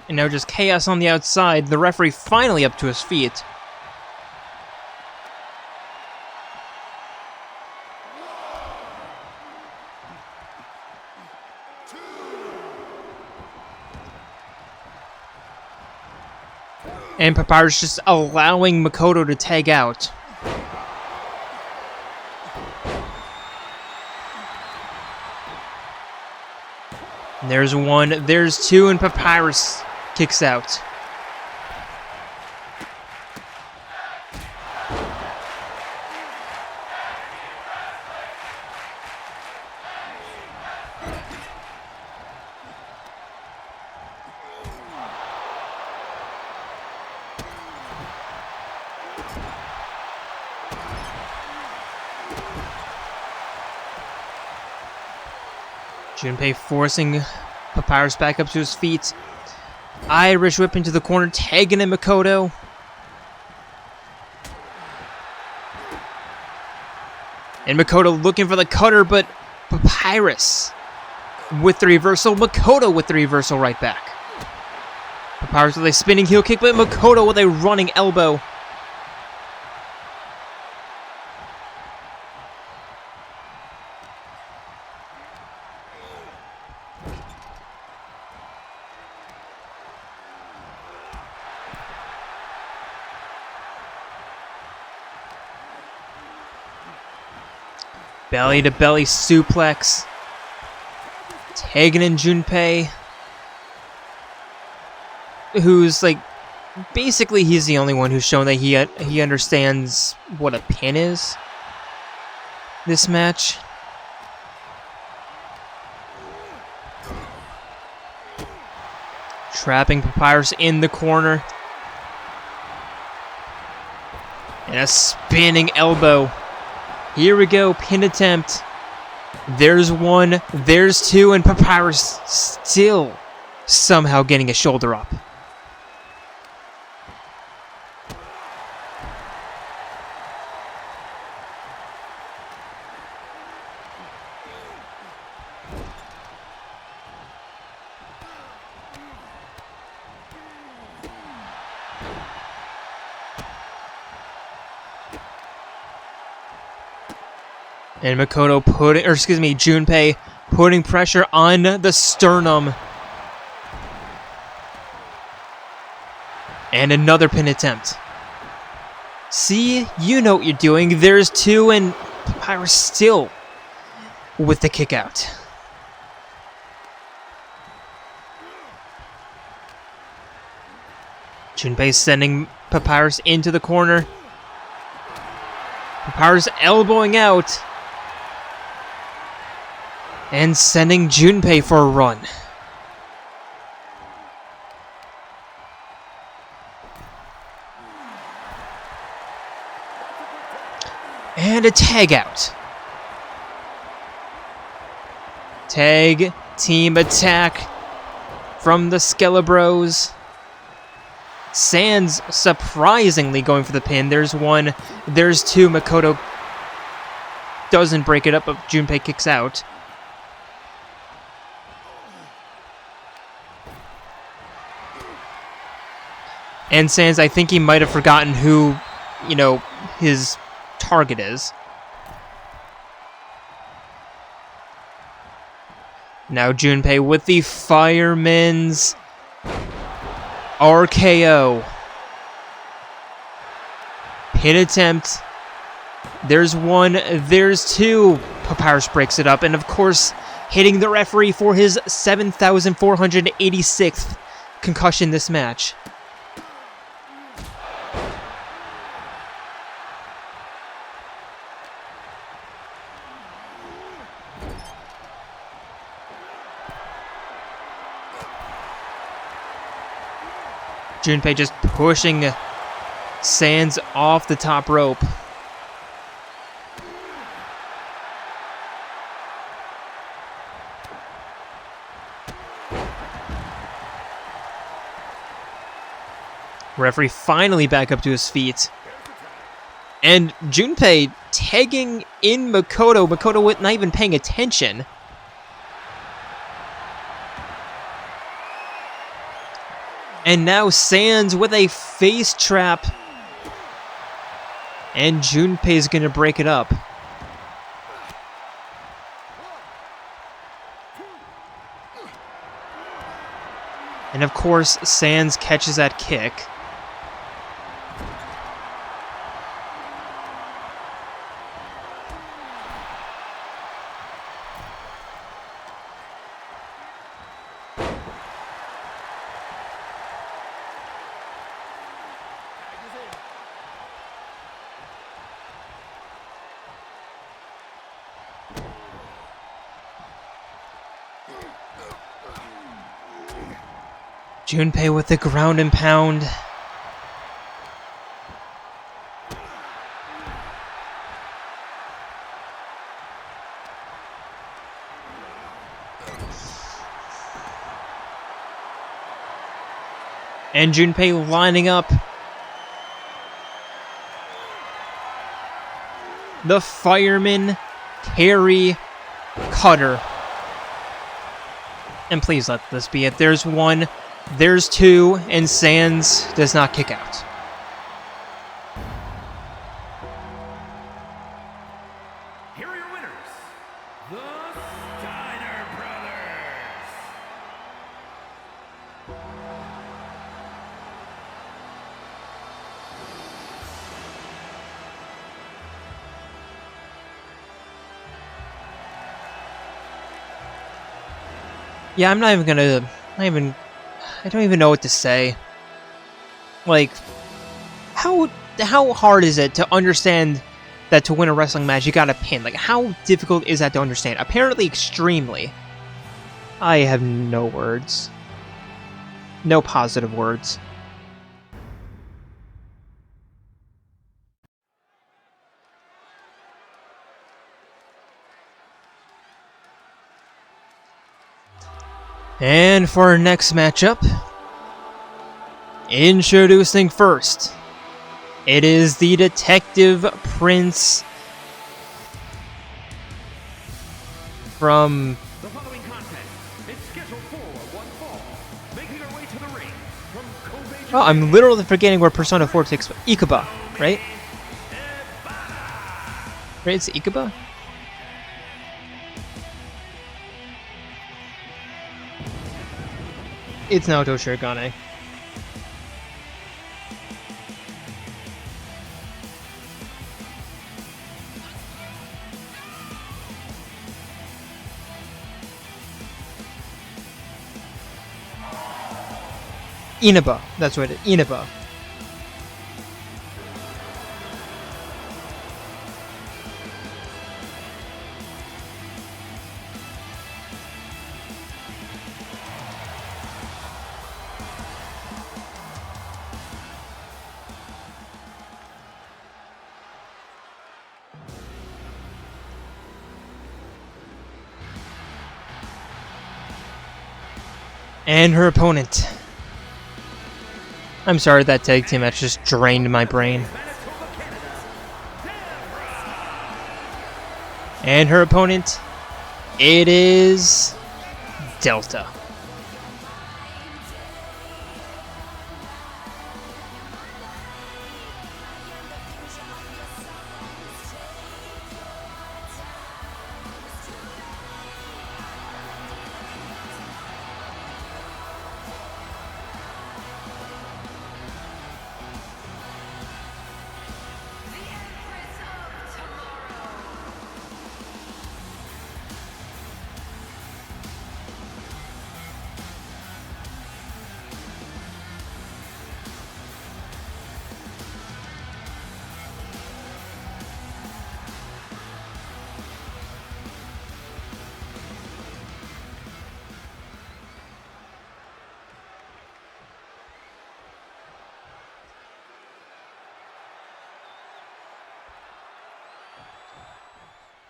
And now just chaos on the outside. The referee finally up to his feet. And Papyrus just allowing Makoto to tag out. And there's one, there's two, and Papyrus kicks out. Junpei forcing Papyrus back up to his feet. Irish whip into the corner, tagging in Makoto. And Makoto looking for the cutter, but Papyrus with the reversal. Makoto with the reversal right back. Papyrus with a spinning heel kick, but Makoto with a running elbow. Belly to belly suplex. Tagging in Junpei. Who's like, basically he's the only one who's shown that he understands what a pin is. This match. Trapping Papyrus in the corner. And a spinning elbow. Here we go, pin attempt. There's one, there's two, and Papyrus still somehow getting a shoulder up. And Makoto Junpei putting pressure on the sternum. And another pin attempt. See, you know what you're doing. There's two, and Papyrus still with the kick out. Junpei sending Papyrus into the corner. Papyrus elbowing out. And sending Junpei for a run. And a tag out. Tag team attack from the Skelebros. Sans surprisingly going for the pin. There's one, there's two. Makoto doesn't break it up, but Junpei kicks out. And Sans, I think he might have forgotten who, you know, his target is. Now Junpei with the Fireman's RKO. Pin attempt. There's one, there's two. Papyrus breaks it up, and of course, hitting the referee for his 7,486th concussion this match. Junpei just pushing Sans off the top rope. Referee finally back up to his feet. And Junpei tagging in Makoto. Makoto not even paying attention. And now Sans with a face trap. And Junpei is going to break it up. And of course, Sans catches that kick. Junpei with the ground and pound. And Junpei lining up. The Fireman Carry Cutter. And please let this be it. There's one. There's two, and Sans does not kick out. Here are your winners, the Steiner Brothers. Yeah, I'm not even gonna... I don't even know what to say. Like, how hard is it to understand that to win a wrestling match you gotta pin? Like, how difficult is that to understand? Apparently extremely. I have no words. No positive words. And for our next matchup, introducing first, it is the Detective Prince from... The following contest is scheduled for one fall. Making our way to the ring from Kobe, Oh, I'm literally forgetting where Persona 4 takes... Ikuba, right? Right, it's Ikuba? It's Naoto Shirogane. Inaba, that's what it is. Inaba. And her opponent. I'm sorry, that tag team match just drained my brain. And her opponent, it is Delta.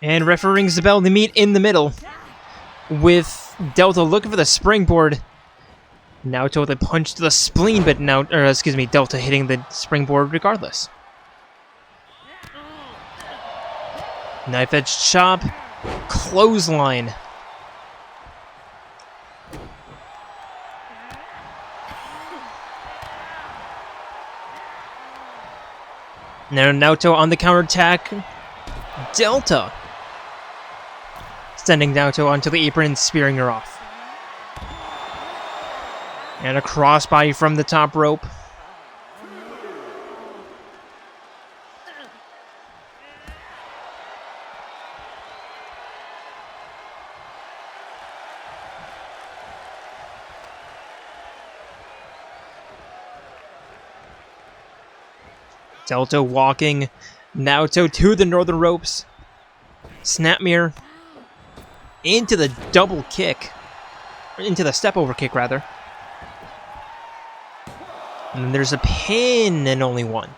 And ref rings the bell to meet in the middle, with Delta looking for the springboard. Naoto with a punch to the spleen, but Delta hitting the springboard regardless. Knife edge chop, clothesline. Now Naoto on the counterattack. Delta sending Naoto onto the apron and spearing her off. And a crossbody from the top rope. Delta walking Naoto to the northern ropes. Snapmere into the double kick. Into the step over kick, rather. And there's a pin and only one.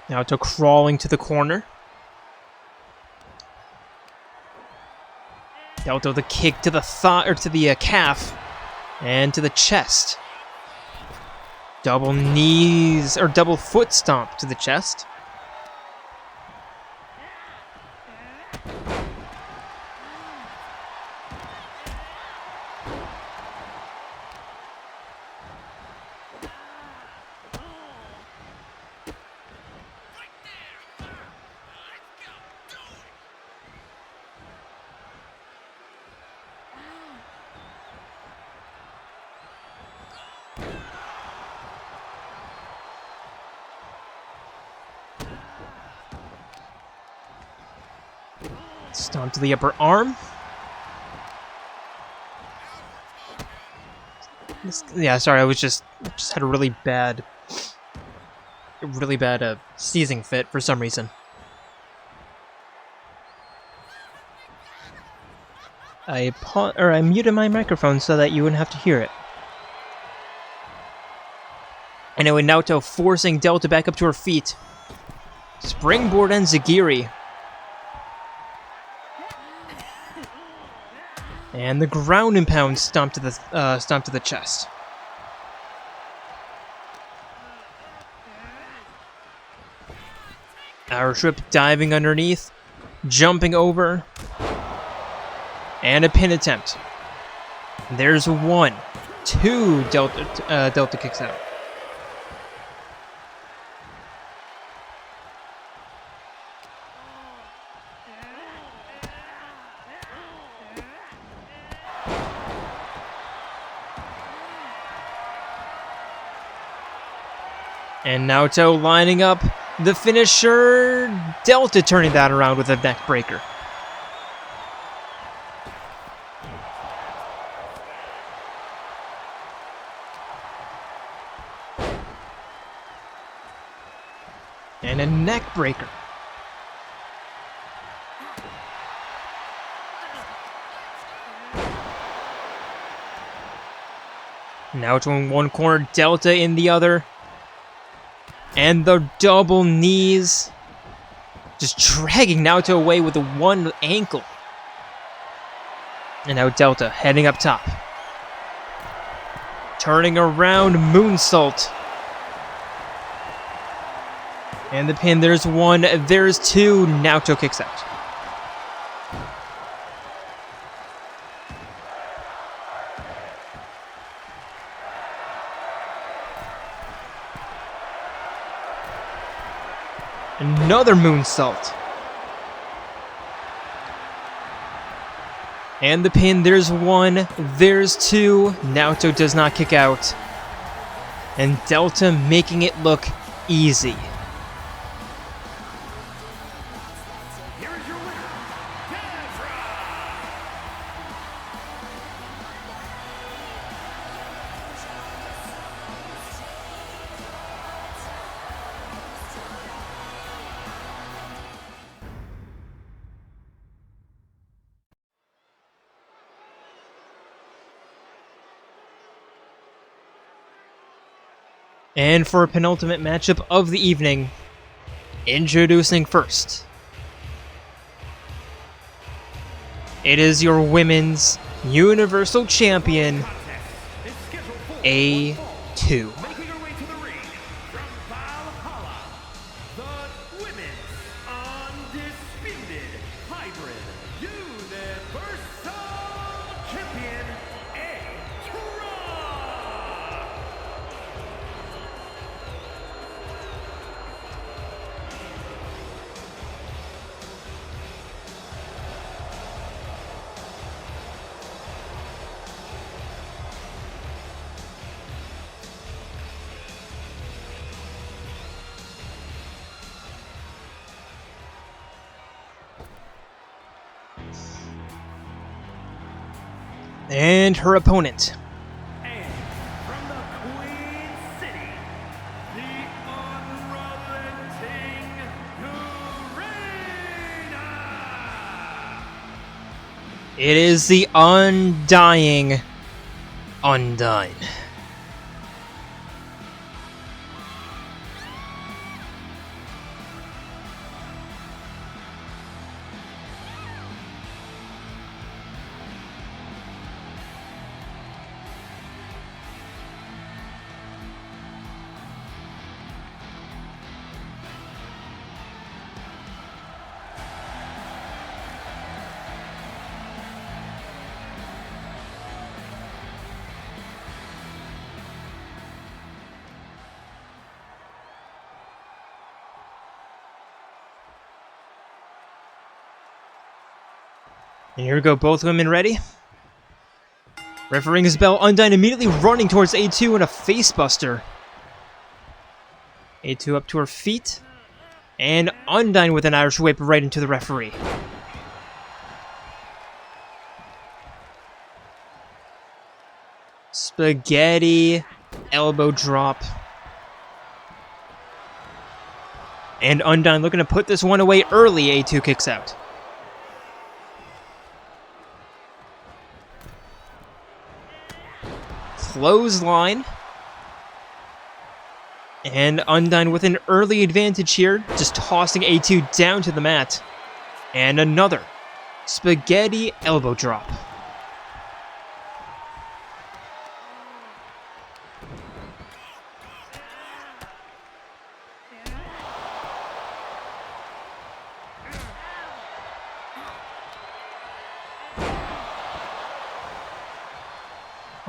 Naoto crawling to the corner. Delta the kick to the thigh or to the calf and to the chest. Double knees or double foot stomp to the chest. Stomp to the upper arm. Sorry, I just had a really bad sneezing fit for some reason. I muted my microphone so that you wouldn't have to hear it. Anyway, Naoto forcing Delta back up to her feet. Springboard and Zagiri. And the ground and pound stomp to the chest. Airstrip diving underneath, jumping over, and a pin attempt. There's one, two. Delta kicks out. And Naoto lining up the finisher. Delta turning that around with a neck breaker. And a neck breaker. Naoto in one corner, Delta in the other. And the double knees. Just dragging Naoto away with the one ankle. And now Delta heading up top. Turning around, moonsault. And the pin, there's one, there's two. Naoto kicks out. Another moonsault. And the pin, there's one, there's two. Naoto does not kick out. And Delta making it look easy. Here is your winner, And for a penultimate matchup of the evening, introducing first, it is your Women's Universal Champion, A2. making her way to the ring from Valhalla, the Women's Undisputed Hybrid Universal Champion, A2. And her opponent, And from the Queen City, the unrelenting Urena! it is the undying Undyne. And here we go, both women ready. Refereeing his bell, Undyne immediately running towards A2 in a facebuster. A2 up to her feet. And Undyne with an Irish whip right into the referee. Spaghetti elbow drop. And Undyne looking to put this one away early. A2 kicks out. Clothesline. And Undyne with an early advantage here, just tossing A2 down to the mat. And another spaghetti elbow drop.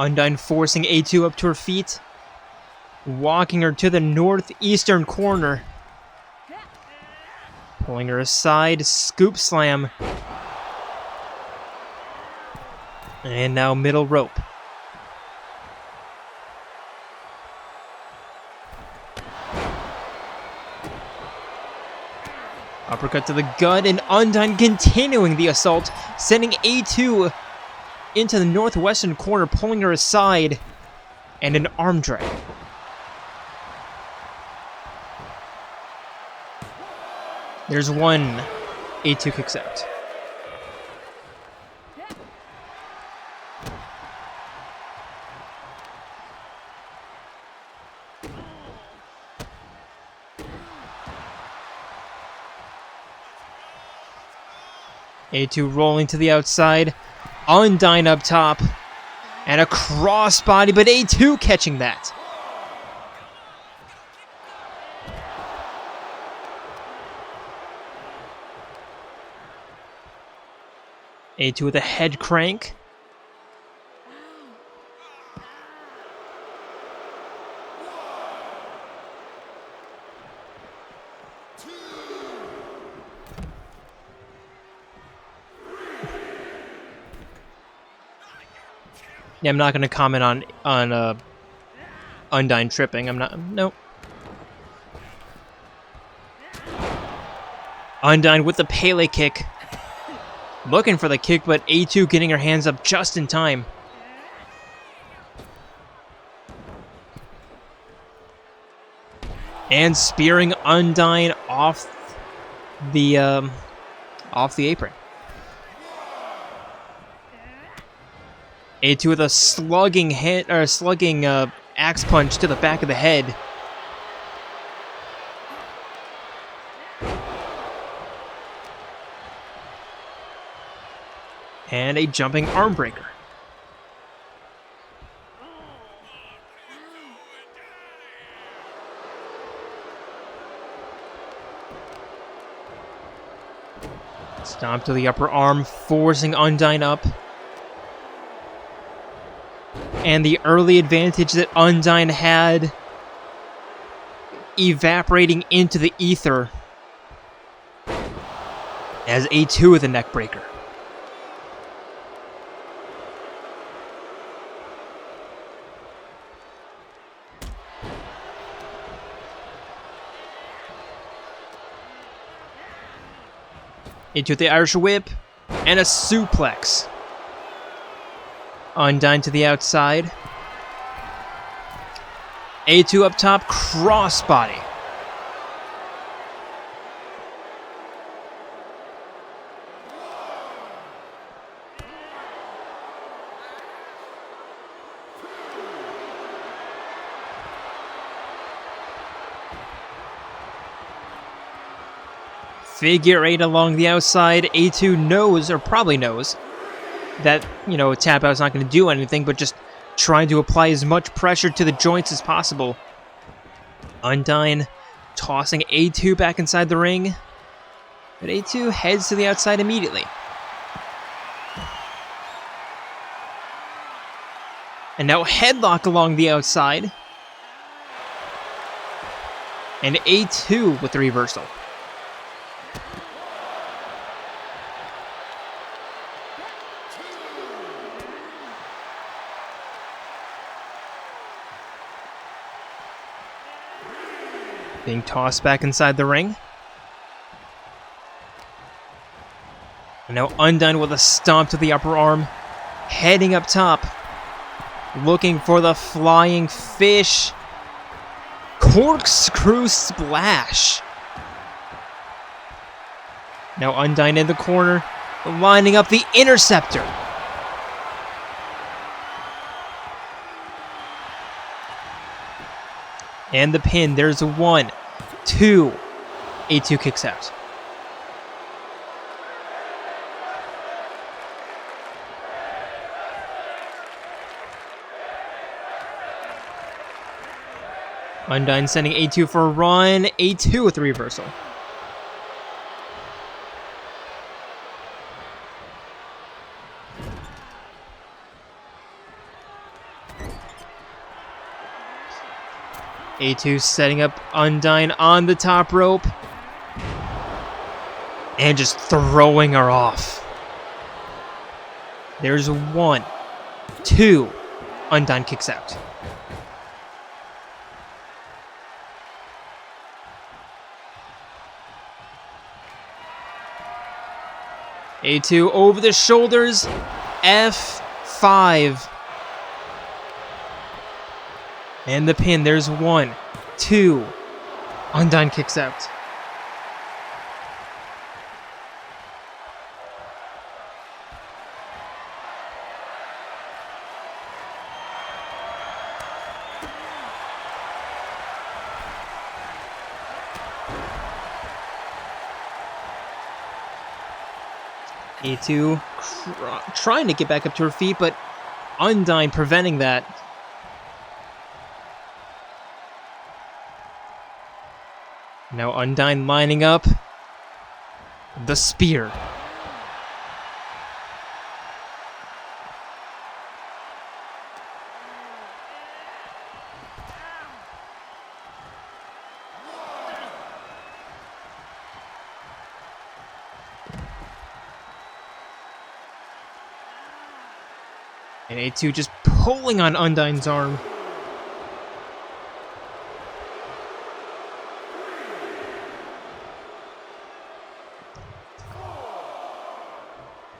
Undyne forcing A2 up to her feet, walking her to the northeastern corner, pulling her aside, scoop slam, and now middle rope. Uppercut to the gut, and Undyne continuing the assault, sending A2 into the northwestern corner, pulling her aside, and an arm drag. There's one. A2 kicks out. A2 rolling to the outside. Undyne up top. And a crossbody, but A2 catching that. A2 with a head crank. Yeah, I'm not going to comment on Undyne tripping. I'm not. Nope. Undyne with the Pele kick. Looking for the kick, but A2 getting her hands up just in time. And spearing Undyne off the apron. A2 with a slugging hit or slugging axe punch to the back of the head. And a jumping arm breaker. Stomp to the upper arm, forcing Undyne up. And the early advantage that Undyne had evaporating into the ether as A2 with a neck breaker. Into the Irish whip, and a suplex. Undyne to the outside. A2 up top, crossbody. Figure 8 along the outside. A2 knows, or probably knows, that, you know, a tap out's not going to do anything, but just trying to apply as much pressure to the joints as possible. Undyne tossing A2 back inside the ring, but A2 heads to the outside immediately. And now headlock along the outside. And A2 with the reversal. Being tossed back inside the ring. And now Undyne with a stomp to the upper arm. Heading up top. Looking for the flying fish. Corkscrew splash. Now Undyne in the corner. Lining up the interceptor. And the pin. There's 1, 2. A2 kicks out. Undyne sending A2 for a run. A2 with the reversal. A2 setting up Undyne on the top rope. And just throwing her off. There's 1, 2. Undyne kicks out. A2 over the shoulders. F5. And the pin, there's 1, 2. Undyne kicks out. A2 trying to get back up to her feet, but Undyne preventing that. Now Undyne lining up the spear. And A2 just pulling on Undyne's arm.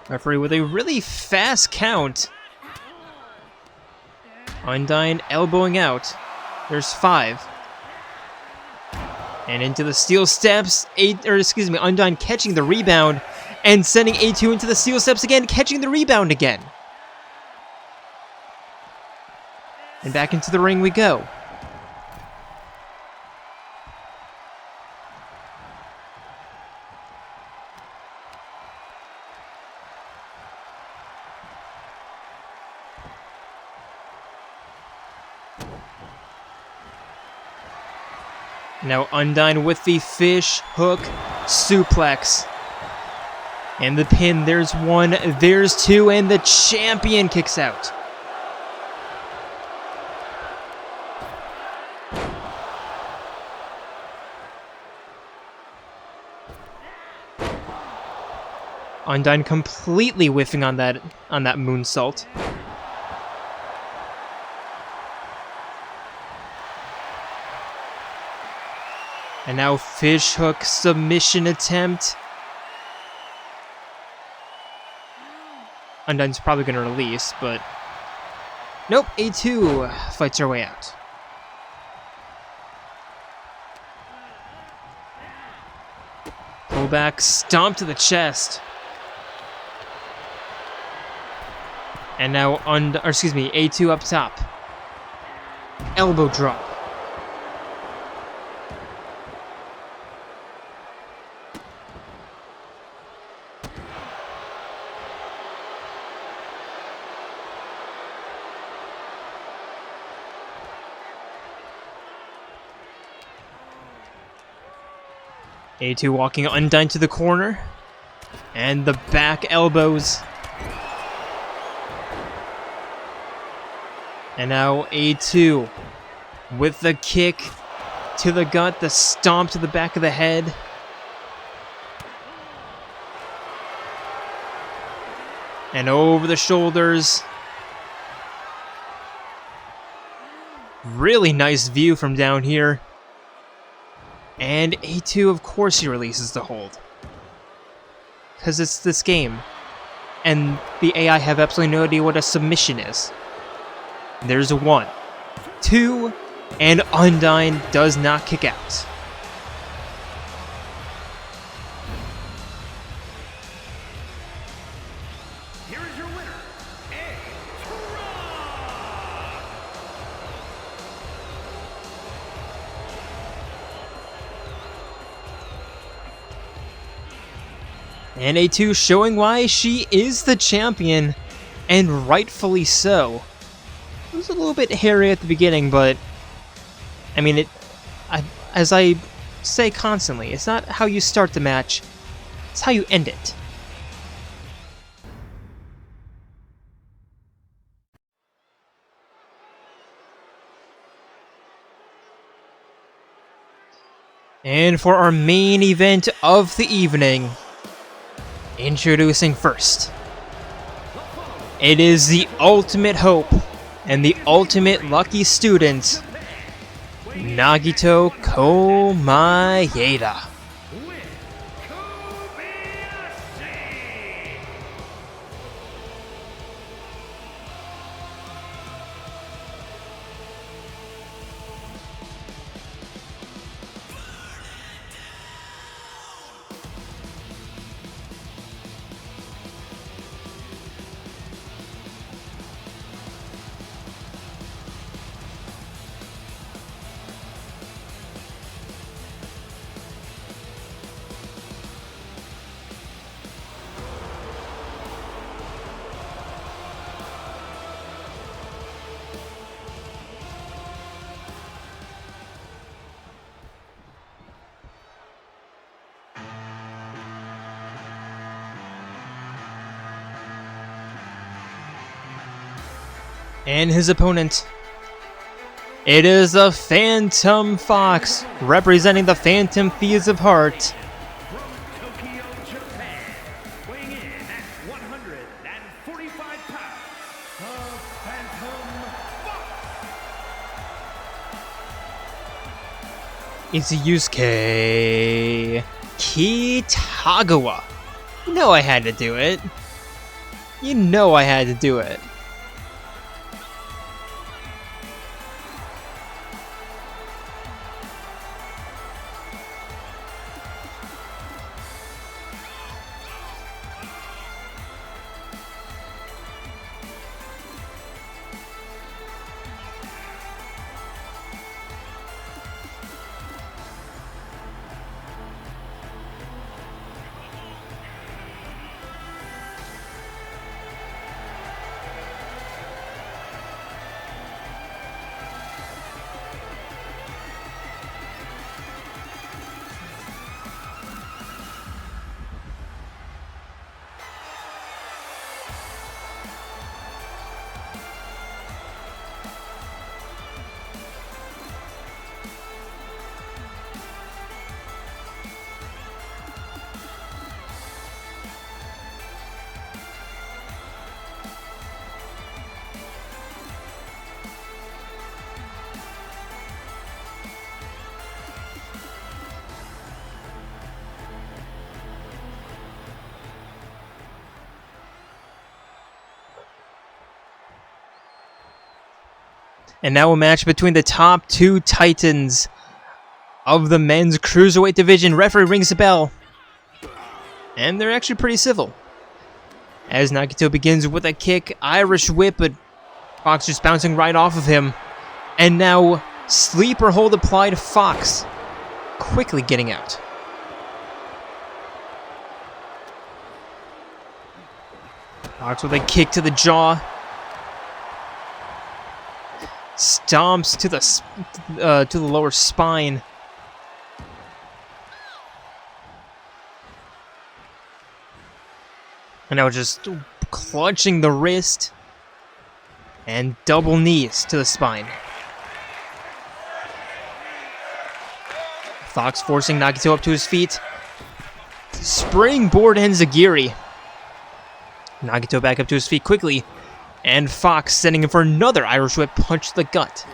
Referee with a really fast count. Undyne elbowing out. There's 5. And into the steel steps. Undyne catching the rebound and sending A2 into the steel steps again, catching the rebound again. And back into the ring we go. Now Undyne with the fish hook suplex. And the pin, there's 1, there's 2, and the champion kicks out. Undyne completely whiffing on that moonsault. And now fish hook submission attempt. Undyne's probably going to release, but nope, A2 fights her way out. Pull back, stomp to the chest. And now A2 up top. Elbow drop. A2 walking Undyne to the corner. And the back elbows. And now A2 with the kick to the gut, the stomp to the back of the head. And over the shoulders. Really nice view from down here. And A2, of course, he releases the hold. Because it's this game. And the AI have absolutely no idea what a submission is. There's a 1, 2, and Undyne does not kick out. Here is your winner, And A2 showing why she is the champion, and rightfully so. It was a little bit hairy at the beginning, but I mean, as I say constantly, it's not how you start the match, it's how you end it. And for our main event of the evening, introducing first, it is the ultimate hope and the ultimate lucky student, Nagito Komaeda. And his opponent, it is the Phantom Fox, representing the Phantom Thieves of Heart. From Tokyo, Japan, weighing in at 145 pounds, the Phantom Fox. It's Yusuke Kitagawa. You know I had to do it. You know I had to do it. And now a match between the top two titans of the men's cruiserweight division. Referee rings the bell. And they're actually pretty civil. As Nagito begins with a kick, Irish whip, but Fox just bouncing right off of him. And now sleeper hold applied, Fox quickly getting out. Fox with a kick to the jaw. Stomps to the lower spine. And now just clutching the wrist. And double knees to the spine. Fox forcing Nagito up to his feet. Springboard enziguri. Nagito back up to his feet quickly. And Fox sending him for another Irish whip punch to the gut.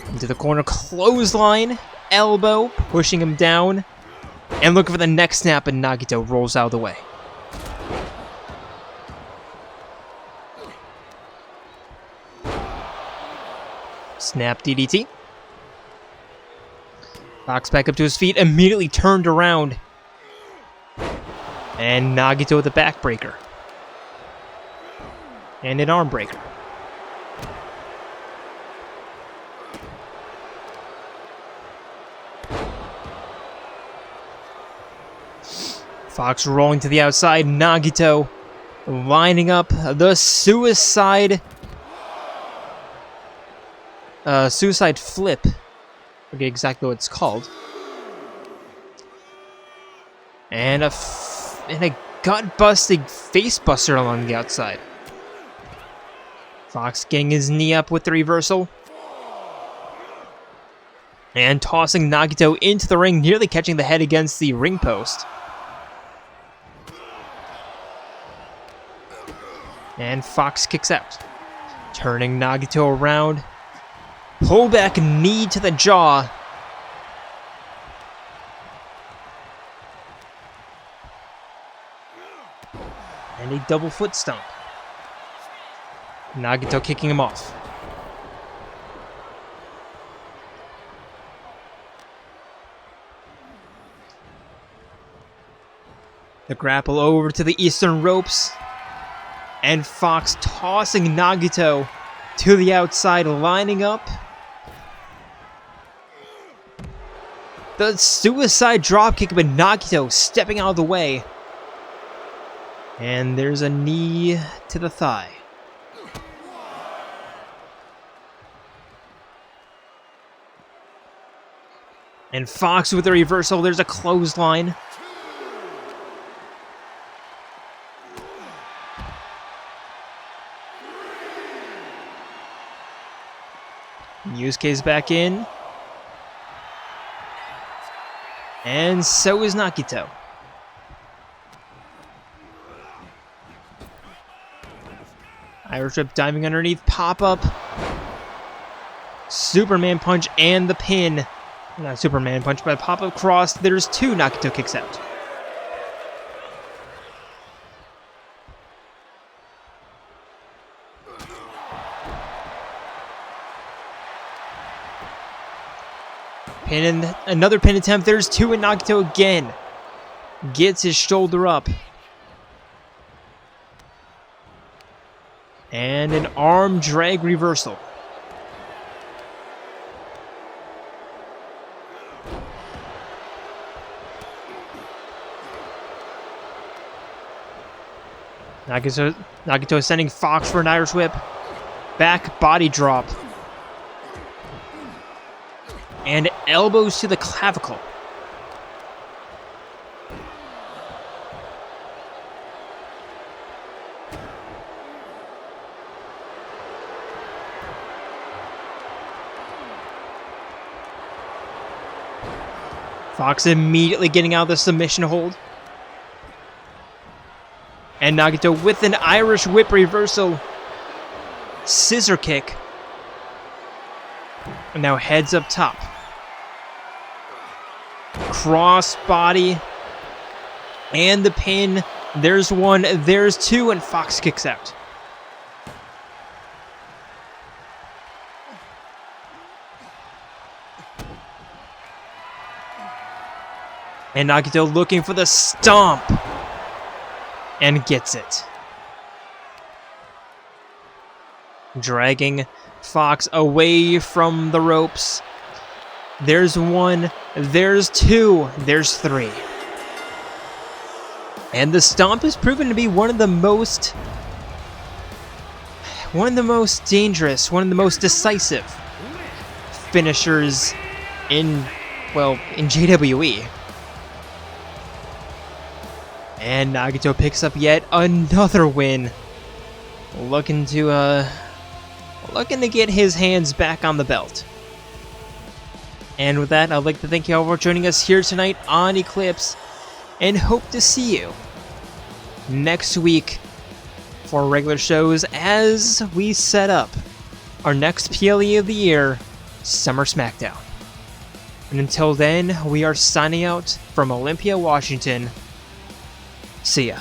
Into the corner, clothesline, elbow, pushing him down. And looking for the neck snap, and Nagito rolls out of the way. Snap DDT. Fox back up to his feet, immediately turned around. And Nagito with a backbreaker. And an arm breaker. Fox rolling to the outside. Nagito lining up the suicide flip. I forget exactly what it's called. And a gut-busting face-buster along the outside. Fox getting his knee up with the reversal. And tossing Nagito into the ring, nearly catching the head against the ring post. And Fox kicks out. Turning Nagito around. Pull back knee to the jaw. And a double foot stomp. Nagito kicking him off. The grapple over to the eastern ropes. And Fox tossing Nagito to the outside, lining up. The suicide dropkick, but Nagito stepping out of the way. And there's a knee to the thigh. And Fox with a reversal. There's a clothesline. Yusuke's back in. And so is Nagito. Irish whip diving underneath, pop-up. Superman punch and the pin. Not Superman punch, but pop-up cross. There's two. Nagito kicks out. Pin and another pin attempt. There's two, and Nagito again gets his shoulder up. And an arm drag reversal. Nagito sending Fox for an Irish whip. Back body drop. And elbows to the clavicle. Fox immediately getting out of the submission hold. And Nagito with an Irish whip reversal. Scissor kick. And now heads up top. Cross body. And the pin. There's one, there's two, and Fox kicks out. And Nagito looking for the stomp. And gets it. Dragging Fox away from the ropes. There's one, there's two, there's three. And the stomp has proven to be one of the most dangerous, one of the most decisive finishers in JWE. And Nagito picks up yet another win. Looking to get his hands back on the belt. And with that, I'd like to thank you all for joining us here tonight on Eclipse, and hope to see you next week for regular shows as we set up our next PLE of the year, Summer Smackdown. And until then, we are signing out from Olympia, Washington. See ya.